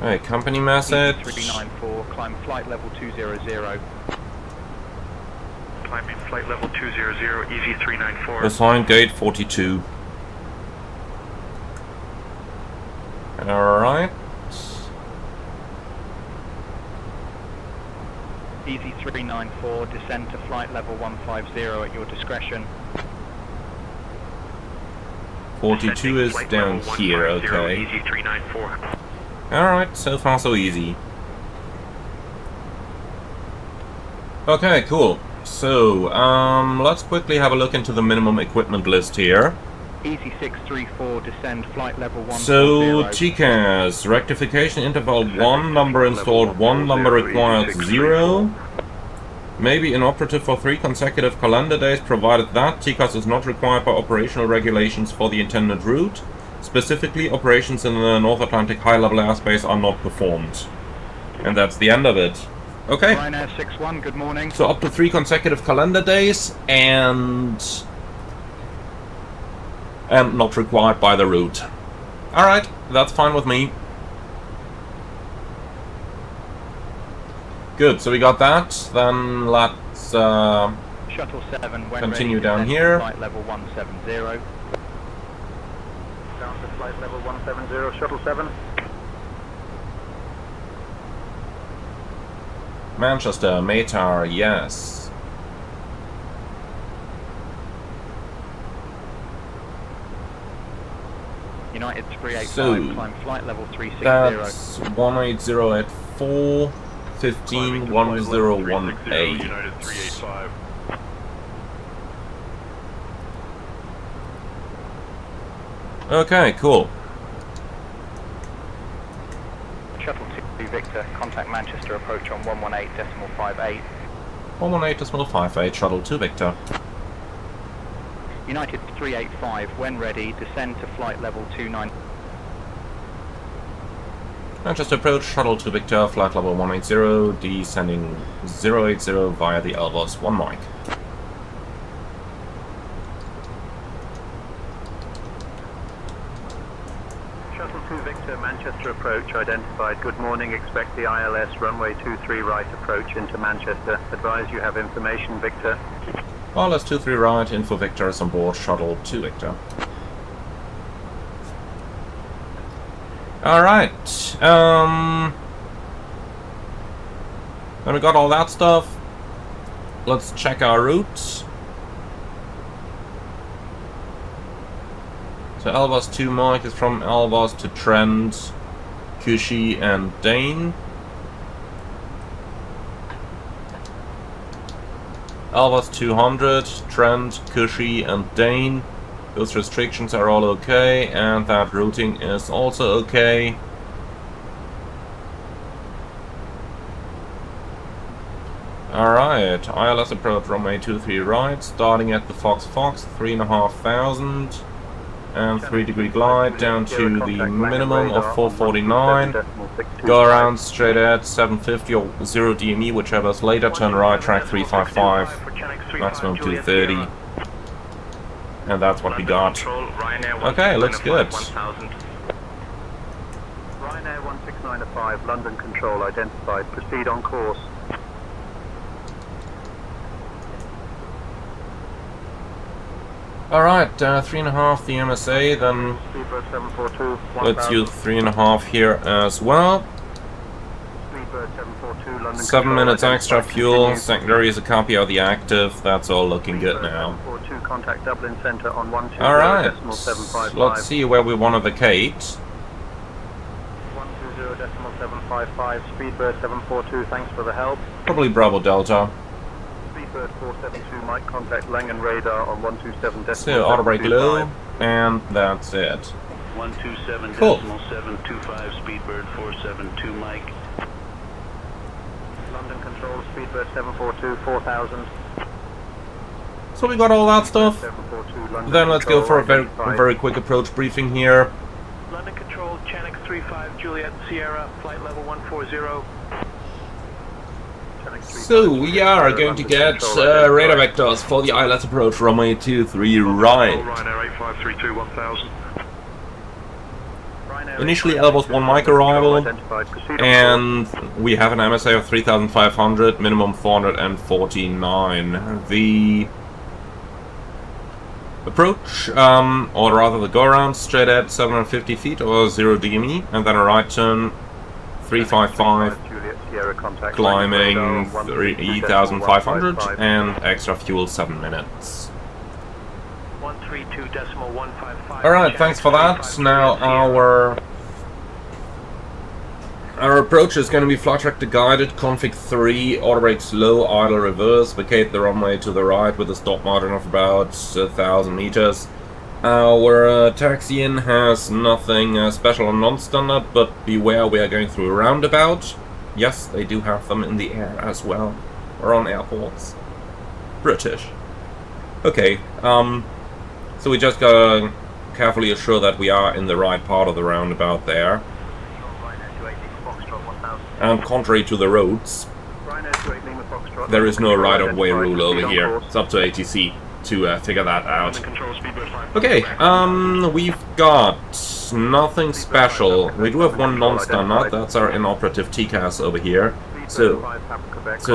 Hey, company message. 394, climb flight level 200. Climbing flight level 200, easy 394. Assigned gate 42. Alright. Easy 394, descend to flight level 150 at your discretion. 42 is Flight down level here, 150, okay. Easy 394. Alright, so far so easy. Okay, cool. So, let's quickly have a look into the minimum equipment list here. Easy 634, descend flight level 140. So, TCAS, rectification interval 1, number installed 1, number required 0. Maybe inoperative for 3 consecutive calendar days, provided that TCAS is not required by operational regulations for the intended route. Specifically, operations in the North Atlantic high-level airspace are not performed. And that's the end of it. Okay. Ryanair 61, good morning. So up to 3 consecutive calendar days and not required by the route. Alright, that's fine with me. Good, so we got that. Then let's Shuttle 7, when continue ready, down descend to here. flight level 170. Down to flight level 170, shuttle 7. Manchester, Matar, yes. United 385, So, climb flight level 360. that's 180 at 4, 15, 1018. United 385. Okay, cool. Shuttle 2 Victor, contact Manchester approach on 118.58. 118.58, shuttle to Victor. United 385, when ready, descend to flight level 29. Manchester approach, shuttle to Victor, flight level 180, descending 080 via the Airbus 1 Mike. Shuttle 2 Victor, Manchester approach identified. Good morning, expect the ILS runway 23 right approach into Manchester. Advise you have information, Victor. ILS 23 right, info Victor is on board, shuttle to Victor. Alright, then we got all that stuff. Let's check our route. So Airbus 2 Mike is from Airbus to Trent, Cushy and Dane. Airbus 200, Trent, Cushy and Dane. Those restrictions are all okay, and that routing is also okay. Alright, ILS approach runway 23 right, starting at the Fox 3,500. And 3-degree glide down to the minimum of 449. Go around straight at 750 or 0 DME, whichever's later. Turn right, track 355, maximum 230. And that's what we got. Okay, looks good. Ryanair 1695, London Control identified. Proceed on course. Alright, 3.5 the MSA, then let's use 3.5 here as well. 7 minutes extra fuel, secondary is a copy of the active, that's all looking good now. Alright, let's see where we want to vacate. 120.755, Speedbird 742, thanks for the help. Probably Bravo Delta. Speedbird 472, might contact Langen radar on 127.725. So auto brake low, and that's it. 127.725, cool. Speedbird 472, Mike. London Control, Speedbird 742, 4000. So we got all that stuff. 742, Then let's go for a very quick approach briefing here. London Control, Chinook 35, Juliet Sierra, flight level 140. So we are going to get radar vectors for the ILS approach runway 23 right. Ryanair 8532 1000. Initially Airbus 1 Mike arrival, and we have an MSA of 3,500, minimum 449. The approach, or rather the go around, straight at 750 feet or 0 DME, and then a right turn 355, climbing 3,500, and extra fuel 7 minutes. 132.155. Alright, thanks for that. Now our approach is going to be flight director guided, config 3, auto brakes low, idle reverse, vacate the runway to the right with a stop margin of about 1,000 meters. Our taxi-in has nothing special or non-standard, but beware, we are going through a roundabout. Yes, they do have them in the air as well, or on airports. British. Okay, so we just gotta carefully assure that we are in the right part of the roundabout there. And contrary to the roads, there is no right-of-way rule over here. It's up to ATC to figure that out. Okay, we've got nothing special. We do have one non-standard, that's our inoperative TCAS over here. So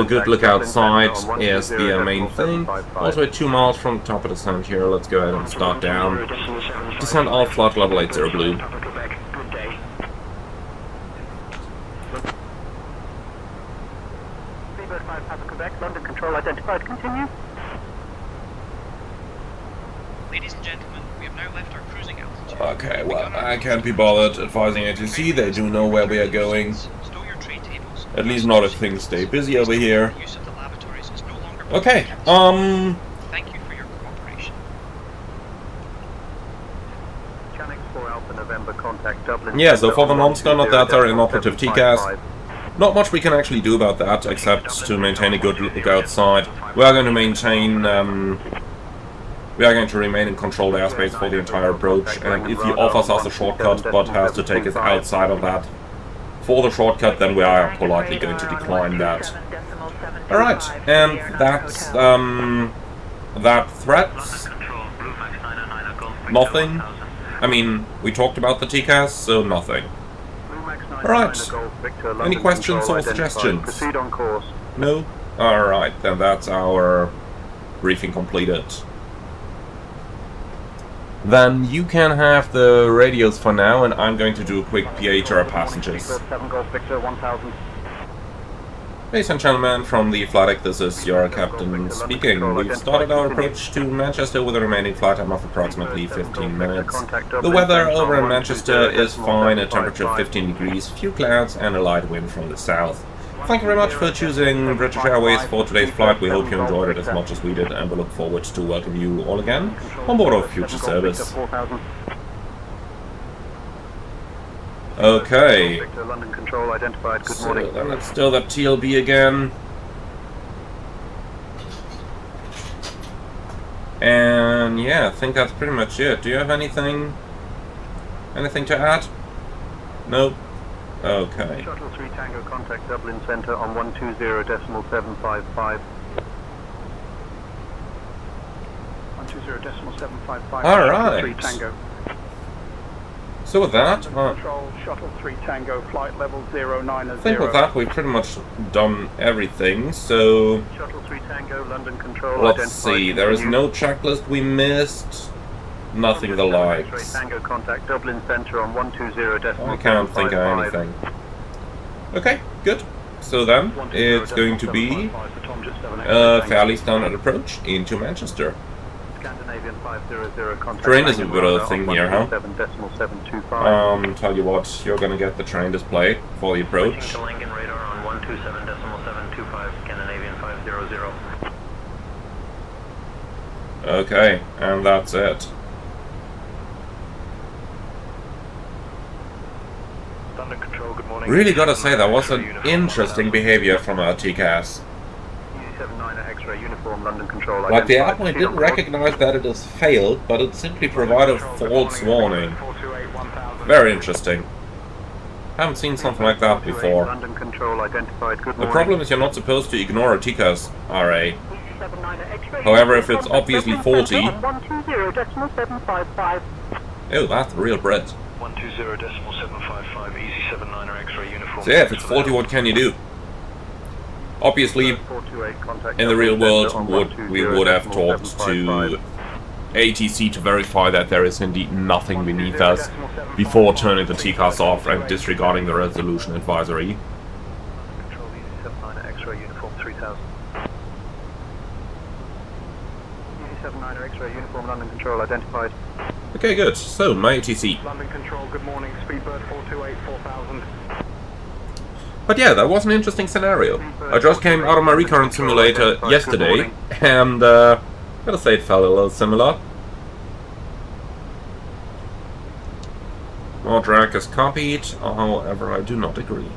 good look outside is the main thing. Also 2 miles from the top of the descent here, let's go ahead and start down. Descent all flight level 80 blue. London Control identified, continue. Ladies and gentlemen, we have now left our cruising altitude. Okay, well, I can't be bothered advising ATC, they do know where we are going. Stow your tray tables. At least not if things stay busy over here. Use of the lavatories is no longer Okay, Thank you for your cooperation. Channix 4 Alpha November, contact Dublin. yeah, so for the non-standard, that's our inoperative TCAS. Not much we can actually do about that, except to maintain a good look outside. We are going to maintain, we are going to remain in controlled airspace for the entire approach, and if he offers us a shortcut but has to take us outside of that for the shortcut, then we are politely going to decline that. Alright, and that's, that threats. Nothing. I mean, we talked about the TCAS, so nothing. Alright, any questions or suggestions? No? Alright, then that's our briefing completed. Then you can have the radios for now, and I'm going to do a quick PH to our passengers. Ladies and gentlemen, from the flight deck, this is your captain speaking. We've started our approach to Manchester with a remaining flight time of approximately 15 minutes. The weather over in Manchester is fine, a temperature of 15 degrees, few clouds and a light wind from the south. Thank you very much for choosing British Airways for today's flight. We hope you enjoyed it as much as we did, and we look forward to welcome you all again on board of future service. Okay, so then it's still that TLB again. And yeah, I think that's pretty much it. Do you have anything to add? Nope. Okay. Shuttle 3 Tango, contact Dublin Centre on 120.755. 120.755. Alright. 3 Tango. So with that, Control, Shuttle 3 Tango, flight level 090. I think with that we've pretty much done everything, so Shuttle 3 Tango, London Control, let's see, there is no checklist we missed, nothing the likes. Tango, contact Dublin Centre on 120.755. I can't think of anything. Okay, good. So then, it's going to be a fairly standard approach into Manchester. Scandinavian 500, contact Train is a bit of a thing here, huh? 127.725. Tell you what, you're gonna get the train display for the approach. Langen radar on 127.725, Scandinavian 500. Okay, and that's it. Thunder Control, good morning. Really gotta say, that was an interesting behavior from our TCAS. Like the airplane didn't recognize that it has failed, but it simply provided a false warning. Very interesting. Haven't seen something like that before. The problem is you're not supposed to ignore a TCAS RA. However, if it's obviously faulty... Oh, that's the real Brit. 120.755, easy 79er X-ray uniform. So yeah, if it's faulty, what can you do? Obviously, in the real world, we would have talked to ATC to verify that there is indeed nothing beneath us before turning the TCAS off and disregarding the resolution advisory. Control easy 79er X-ray uniform 3000. Easy 79er X-ray uniform, London Control identified. Okay, good. So, my ATC. London Control, good morning. Speedbird 428 4000. But yeah, that was an interesting scenario. I just came out of my recurrent simulator yesterday, and gotta say it felt a little similar. More drag is copied, however I do not agree.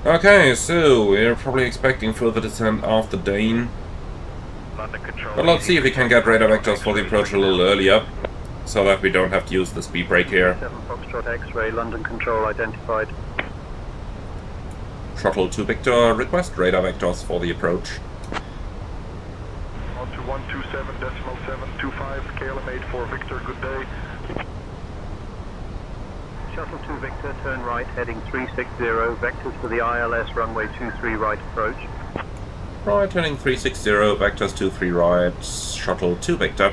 Okay, so we're probably expecting further descent after Dane. But let's see if we can get radar vectors for the approach a little earlier, so that we don't have to use the speed brake here. 7 Foxtrot X-ray, London Control identified. Throttle to Victor, request radar vectors for the approach. On to 127.725, KLM 84 Victor, good day. Shuttle 2 Victor, turn right, heading 360, vectors for the ILS runway 23 right approach. Right, turning 360, vectors 23 right, shuttle 2 Victor.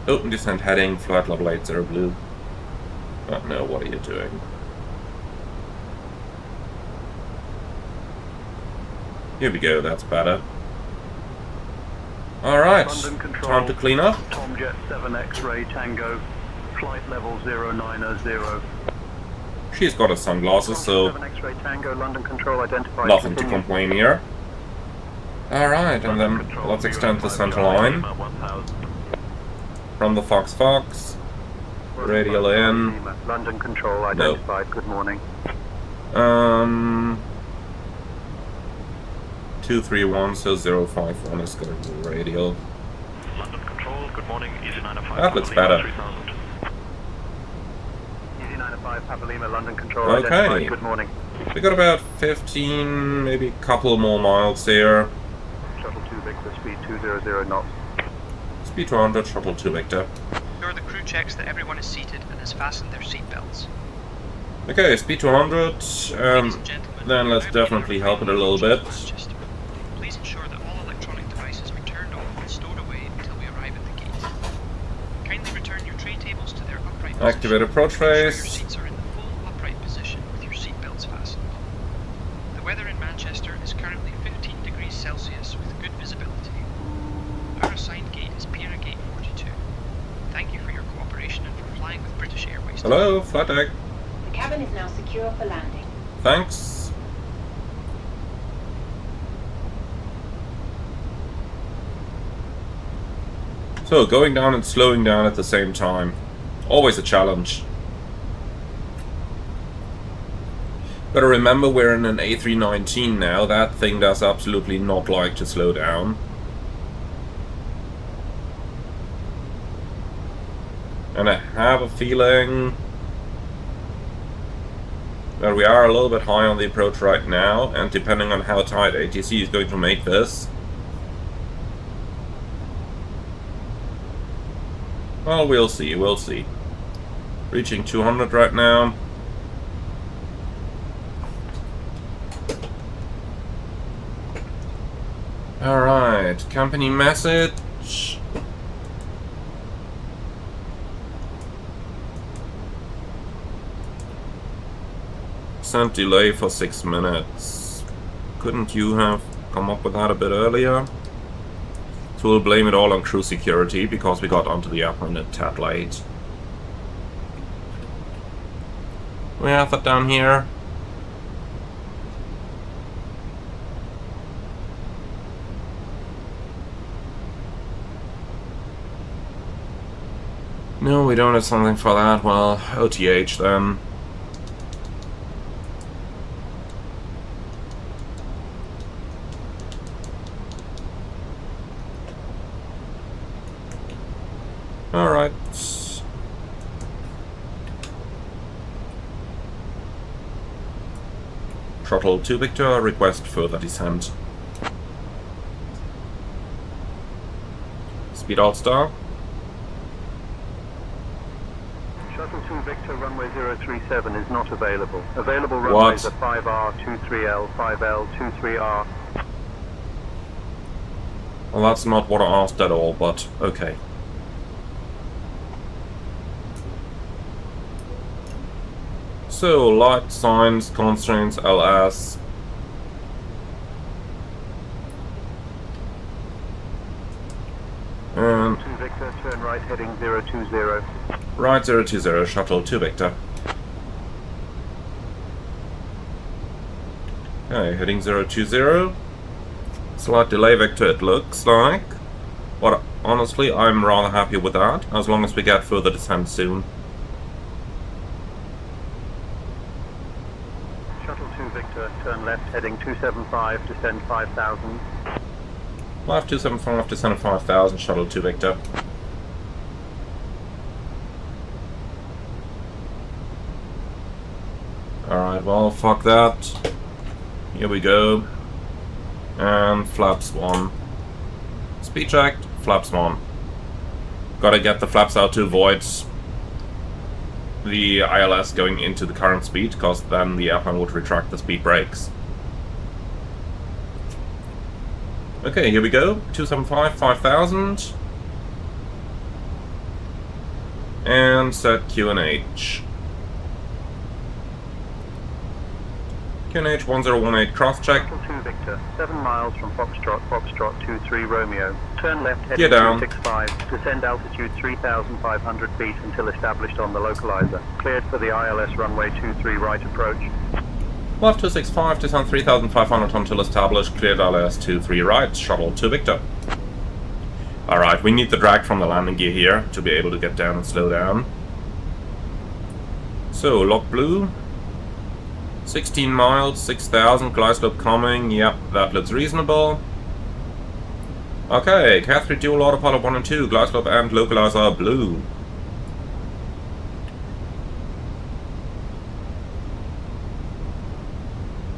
Open descent heading, flight level 80 blue. Oh no, what are you doing? Here we go, that's better. Alright, time to clean up. Tomjet 7 X-ray Tango, flight level 090. She's got her sunglasses, so Tango, London Control identified. Nothing to complain here. Alright, and then let's extend the center line. From the Fox, radial in. London Control identified, good morning. 231, so 051 is going to be radial. London Control, good morning, Easy 905. That looks better. Easy 905, Papa Lima, London Control Okay. identified, good morning. We got about 15, maybe a couple more miles here. Shuttle 2 Victor, speed 200 knots. Speed 200, shuttle 2 Victor. Ensure the crew checks that everyone is seated and has fastened their seatbelts. Okay, speed 200, then let's definitely help it a little bit. Please ensure that all electronic devices are turned off and stowed away return your tray tables to their upright position. Activate approach Make sure your phase. seats are in the full upright position with your seat belts fastened. The weather in Manchester is currently 15 degrees Celsius with good visibility. Our assigned gate is Pier Gate 42. Thank you for your cooperation and for flying with British Airways. Hello, flight deck. The cabin is now secure for landing. Thanks. So, going down and slowing down at the same time. Always a challenge. But remember, we're in an A319 now. That thing does absolutely not like to slow down. And I have a feeling that we are a little bit high on the approach right now, and depending on how tight ATC is going to make this, well, we'll see, we'll see. Reaching 200 right now. Alright, company message. Sent delay for 6 minutes. Couldn't you have come up with that a bit earlier? So we'll blame it all on crew security because we got onto the airplane a tad late. We have that down here. No, we don't have something for that. Well, OTH then. Alright. Throttle to Victor, request further descent. Speed alt star. Shuttle 2 Victor, runway 037 is not available. Available runways are 5R, 23L, 5L, 23R. Well, that's not what I asked at all, but okay. So, light signs, constraints, LS. And 2 Victor, turn right heading 020. right 020, shuttle 2 Victor. Okay, heading 020. Slight delay vector it looks like. But honestly, I'm rather happy with that, as long as we get further descent soon. Victor, turn left heading 275, descend 5000. Left 275, descend 5000, shuttle 2 Victor. Alright, well, fuck that. Here we go. And flaps 1. Speed checked, flaps 1. Gotta get the flaps out to avoid the ILS going into the current speed, because then the airplane would retract the speed brakes. Okay, here we go. 275, 5000. And set QNH. QNH 1018 cross check. 2 Victor, 7 miles from Foxtrot, Foxtrot 23 Romeo. Turn left heading Get down. 265, descend altitude 3,500 feet until established on the localizer. Cleared for the ILS runway 23 right approach. Left 265, descend 3,500 until established, cleared ILS 23 right, shuttle 2 Victor. Alright, we need the drag from the landing gear here to be able to get down and slow down. So, lock blue. 16 miles, 6,000, glide slope coming, yep, that looks reasonable. Okay, Cat3 dual autopilot 1 and 2, glide slope and localizer blue.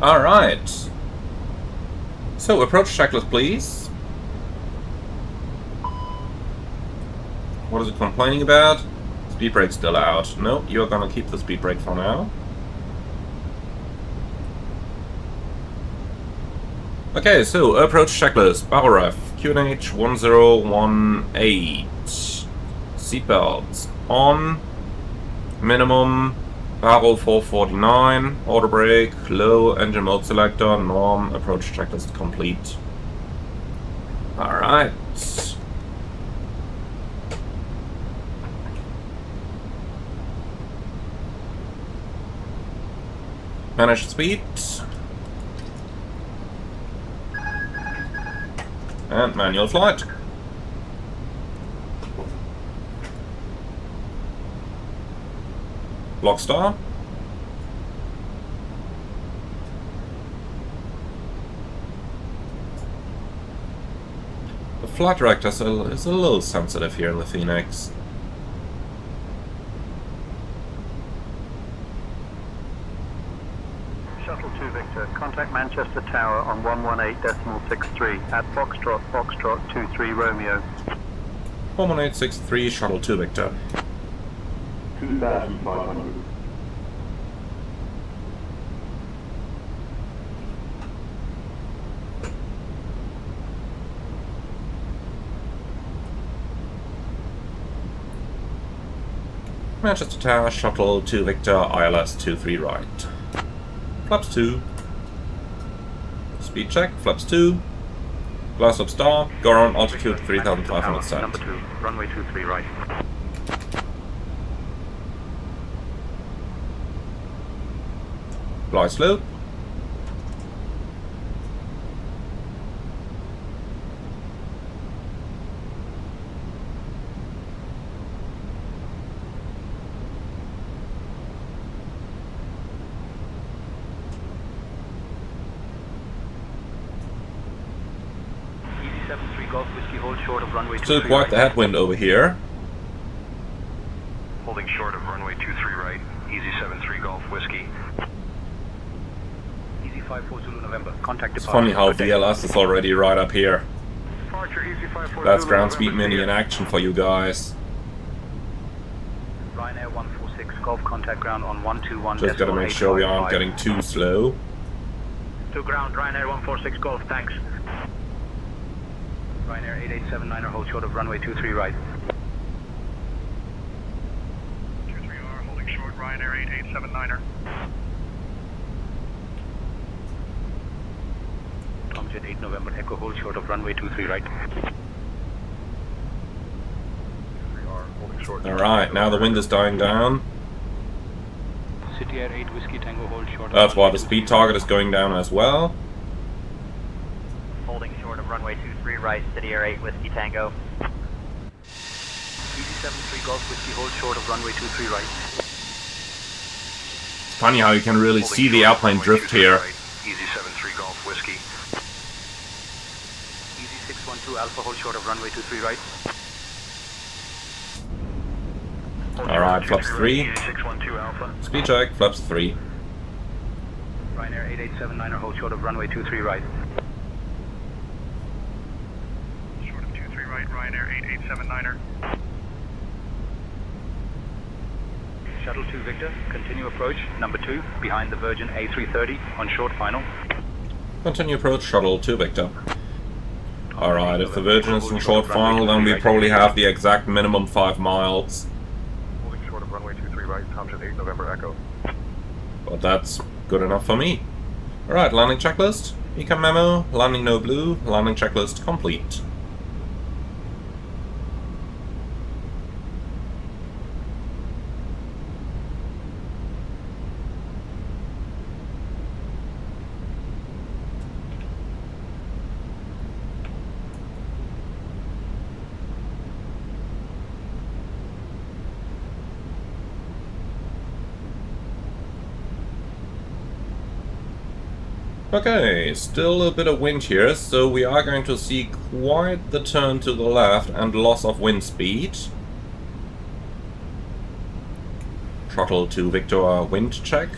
Alright. So, approach checklist, please. What is it complaining about? Speed brake still out. No, you're gonna keep the speed brake for now. Okay, so approach checklist, barrel ref, QNH 1018. seatbelts on. Minimum. Barrel 449. Auto brake. Low. Engine mode selector. Norm. Approach checklist complete. Alright. Manage speed. And manual flight. Block star. The flight director is a little sensitive here in the Phoenix. Shuttle 2 Victor, contact Manchester Tower on 118.63 at Foxtrot 23 Romeo. 11863, Shuttle 2 Victor. 2,500. Manchester Tower, Shuttle 2 Victor, ILS 23 right. Flaps 2. Speed check, flaps 2. Glass up star, go around altitude 3,500 set. Number 2, runway 23 right. Fly slope. Still quite the headwind over here. Holding short of runway 23 right, easy 73 Golf Whiskey. Easy 54 Zulu November, contact It's departure. funny how VLS is already right up here. Departure, easy 54 That's Zulu ground November, speed mini in action for you guys. Ryanair 146 Golf contact ground on 121. Just gotta make sure we aren't getting too slow. To ground, Ryanair 146 Golf, thanks. Ryanair 8879er, hold short of runway 23 right. 23R, holding short, Ryanair 8879er. Tomjet 8 November, Echo, hold short of runway 23 right. 23R, holding short. Alright, now the wind is dying down. City Air 8 Whiskey Tango, hold short. That's why the speed target is going down as well. Holding short of runway 23 right, City Air 8 Whiskey Tango. Easy 73 Golf Whiskey, hold short of runway 23 right. It's funny how you can really see the airplane drift here. Easy 73 Golf Whiskey. Easy 612 Alpha, hold short of runway 23 right. Alright, flaps 3. Easy 612 Alpha. Speed check, flaps 3. Ryanair 8879er, hold short of runway 23 right. Short of 23 right, Ryanair 8879er. Shuttle 2 Victor, continue approach, number 2, behind the Virgin A330 on short final. Continue approach, Shuttle 2 Victor. Alright, if the Virgin is in short final, then we probably have the exact minimum 5 miles. Holding short of runway 23 right, Tomjet 8 November Echo. But that's good enough for me. Alright, landing checklist. Econ memo, landing no blue, landing checklist complete. Okay, still a bit of wind here, so we are going to see quite the turn to the left and loss of wind speed. Throttle to Victor wind check.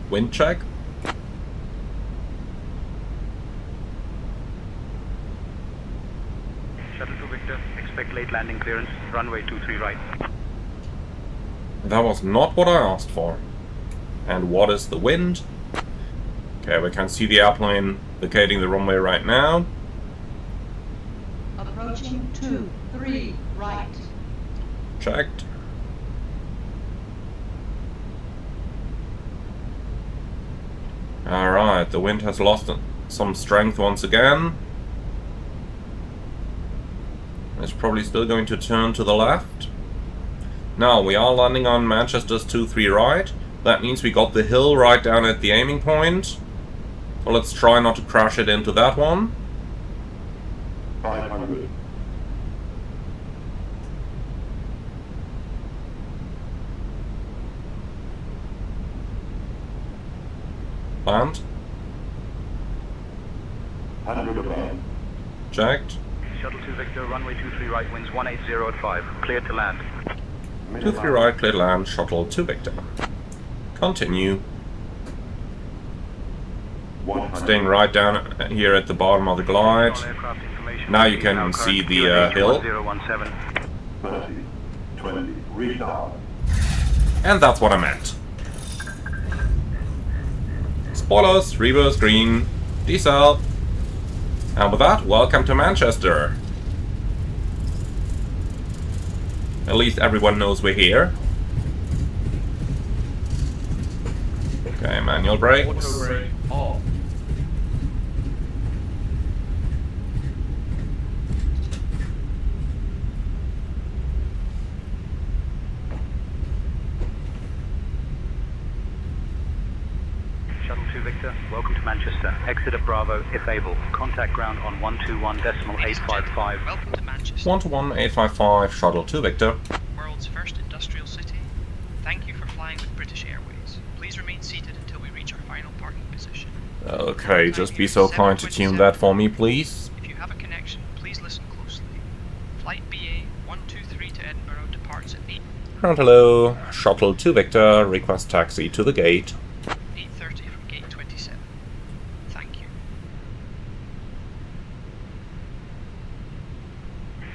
Wind check. Shuttle 2 Victor, expect late landing clearance, runway 23 right. That was not what I asked for. And what is the wind? Okay, we can see the airplane vacating the runway right now. Approaching 23 right. Checked. Alright, the wind has lost some strength once again. It's probably still going to turn to the left. Now, we are landing on Manchester's 2-3 right. That means we got the hill right down at the aiming point. So let's try not to crash it into that one. 500. Land. 100 above. Checked. Shuttle 2 Victor, runway 23 right, winds 180 at 5. Clear to land. 2-3 right, clear to land, shuttle 2 Victor. Continue. Staying right down here at the bottom of the glide. Now you can see the hill. 30, 20, restart. And that's what I meant. Spoilers, reverse green, decel. And with that, welcome to Manchester. At least everyone knows we're here. Okay, manual brakes. Shuttle 2 Victor, welcome to Manchester. Exit at Bravo, if able. Contact ground on 121.855. Welcome to Manchester, 121.855, shuttle 2 Victor. world's first industrial city. Thank you for flying with British Airways. Please remain seated until we reach our final parking position. Okay, just be so kind to tune that for me, please. If you have a connection, please listen closely. Flight BA 123 to Edinburgh departs at 8. Ground hello, shuttle 2 Victor, request taxi to the gate. 8:30 from gate 27. Thank you.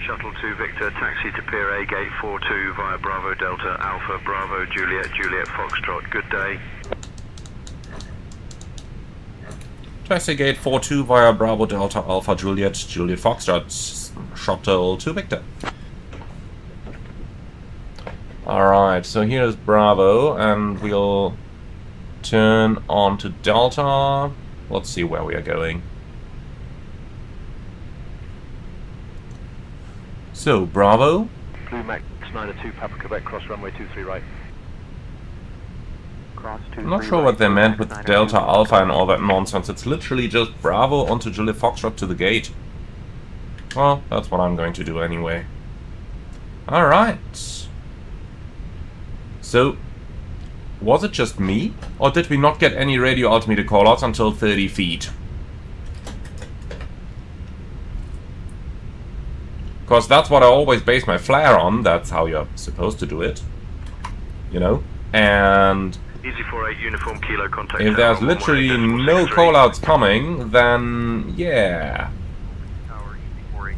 Shuttle 2 Victor, taxi to Pier A, gate 42 via Bravo Delta Alpha Bravo Juliet Juliet Foxtrot. Good day. Taxi gate 42 via Bravo Delta Alpha Juliet Juliet Foxtrot, shuttle 2 Victor. Alright, so here's Bravo, and we'll turn on to Delta. Let's see where we are going. So, Bravo. Blue Max 902, Papa Quebec, cross runway 23 right. Cross 23 I'm not sure what they meant with Delta Alpha and all that nonsense. It's literally just Bravo onto Juliet Foxtrot to the gate. Well, that's what I'm going to do anyway. Alright. So, was it just me? Or did we not get any radio altimeter callouts until 30 feet? Because that's what I always base my flare on. That's how you're supposed to do it. You know? And Easy 48 uniform kilo contact. if there's literally no callouts coming, then yeah.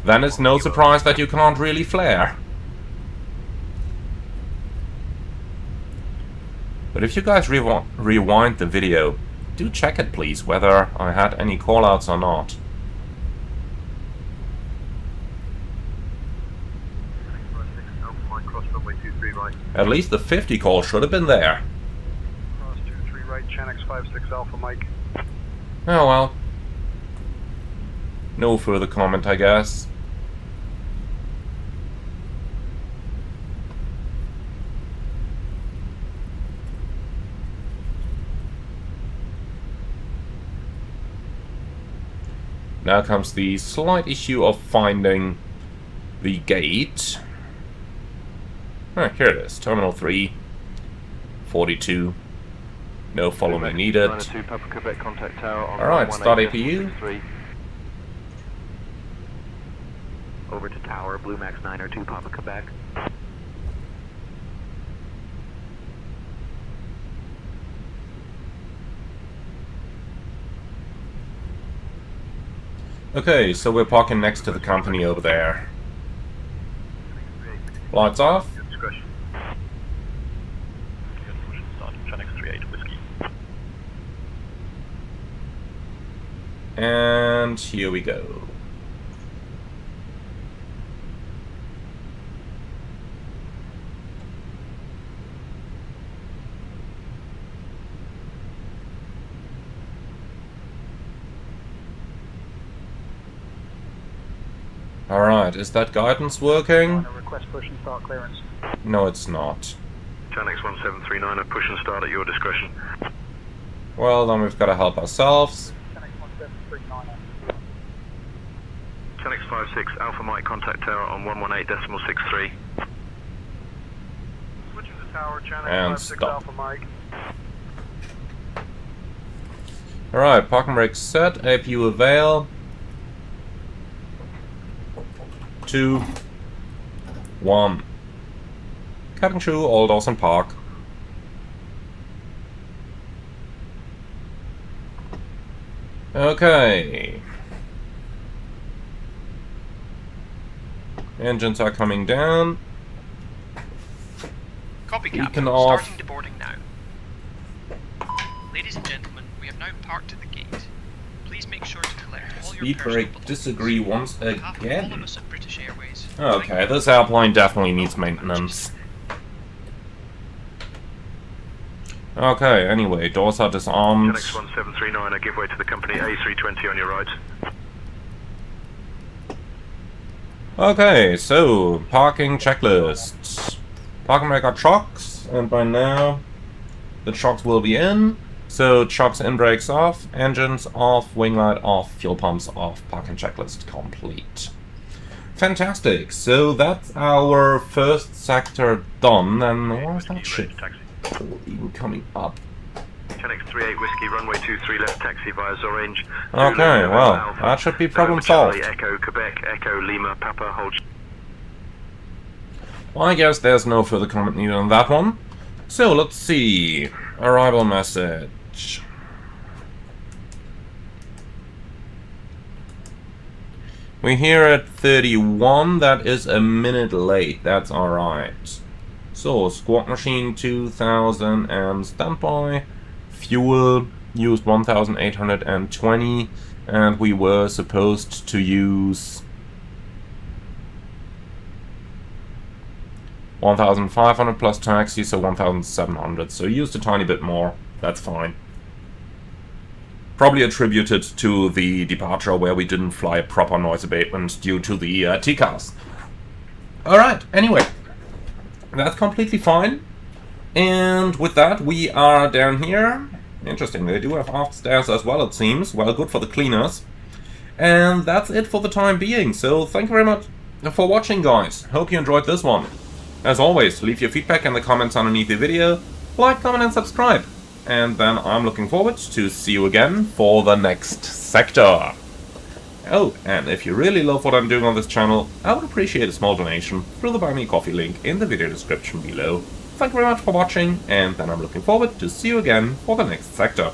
Then it's no surprise that you can't really flare. But if you guys rewind the video, do check it please, whether I had any callouts or not. At least the 50 call should have been there. Cross 23 right, Chanix 56 Alpha Mike. Oh well. No further comment, I guess. Now comes the slight issue of finding the gate. Ah, here it is, Terminal 3, 42. No follow me needed. Alright, start APU. Over to tower, Blue Max 902, Papa Quebec. Okay, so we're parking next to the company over there. Lights off. And here we go. Alright, is that guidance working? Request push and start clearance. No, it's not. Chanex 1739, a push and start at your discretion. Well, then we've got to help ourselves. Chanex 56, Alpha Mike, contact tower on 118.63. Switching to tower, Chanex And 56 stop. Alpha Mike. Alright, parking brake set, APU avail. 2, 1. Cabin crew, all doors in park. Okay. Engines are coming down. Copy, Beacon Captain. off. Starting deboarding now. Ladies and gentlemen, we have now parked at the gate. Please make sure to collect all your Speed personal brake belongings. disagree once On behalf of all of again. us at British Airways, Okay, this airplane definitely needs maintenance. Okay, anyway, doors are disarmed. Chanex 1739, I give way to the company A320 on your right. Okay, so parking checklist. Parking brake are chocks, and by now the chocks will be in. So chocks in, brakes off, engines off, wing light off, fuel pumps off, parking checklist complete. Fantastic, so that's our first sector done, and where's that ship even coming up? Chanex 38 Whiskey, runway 23 left, taxi via Zorange. Okay, well, that should be problem solved. Echo, Quebec, Echo, Lima, Papa, hold. Well, I guess there's no further comment needed on that one. So, let's see. Arrival message. We're here at 31, that is a minute late, that's alright. So, squawk machine 2000 and standby. Fuel used 1820, and we were supposed to use 1500 plus taxi, so 1700, so used a tiny bit more, that's fine. Probably attributed to the departure where we didn't fly proper noise abatement due to the TCAS. Alright, anyway, that's completely fine. And with that, we are down here. Interesting, they do have aft stairs as well, it seems. Well, good for the cleaners. And that's it for the time being, so thank you very much for watching, guys. Hope you enjoyed this one. As always, leave your feedback in the comments underneath the video, like, comment and subscribe. And then I'm looking forward to see you again for the next sector. Oh, and if you really love what I'm doing on this channel, I would appreciate a small donation through the Buy Me Coffee link in the video description below. Thank you very much for watching, and then I'm looking forward to see you again for the next sector.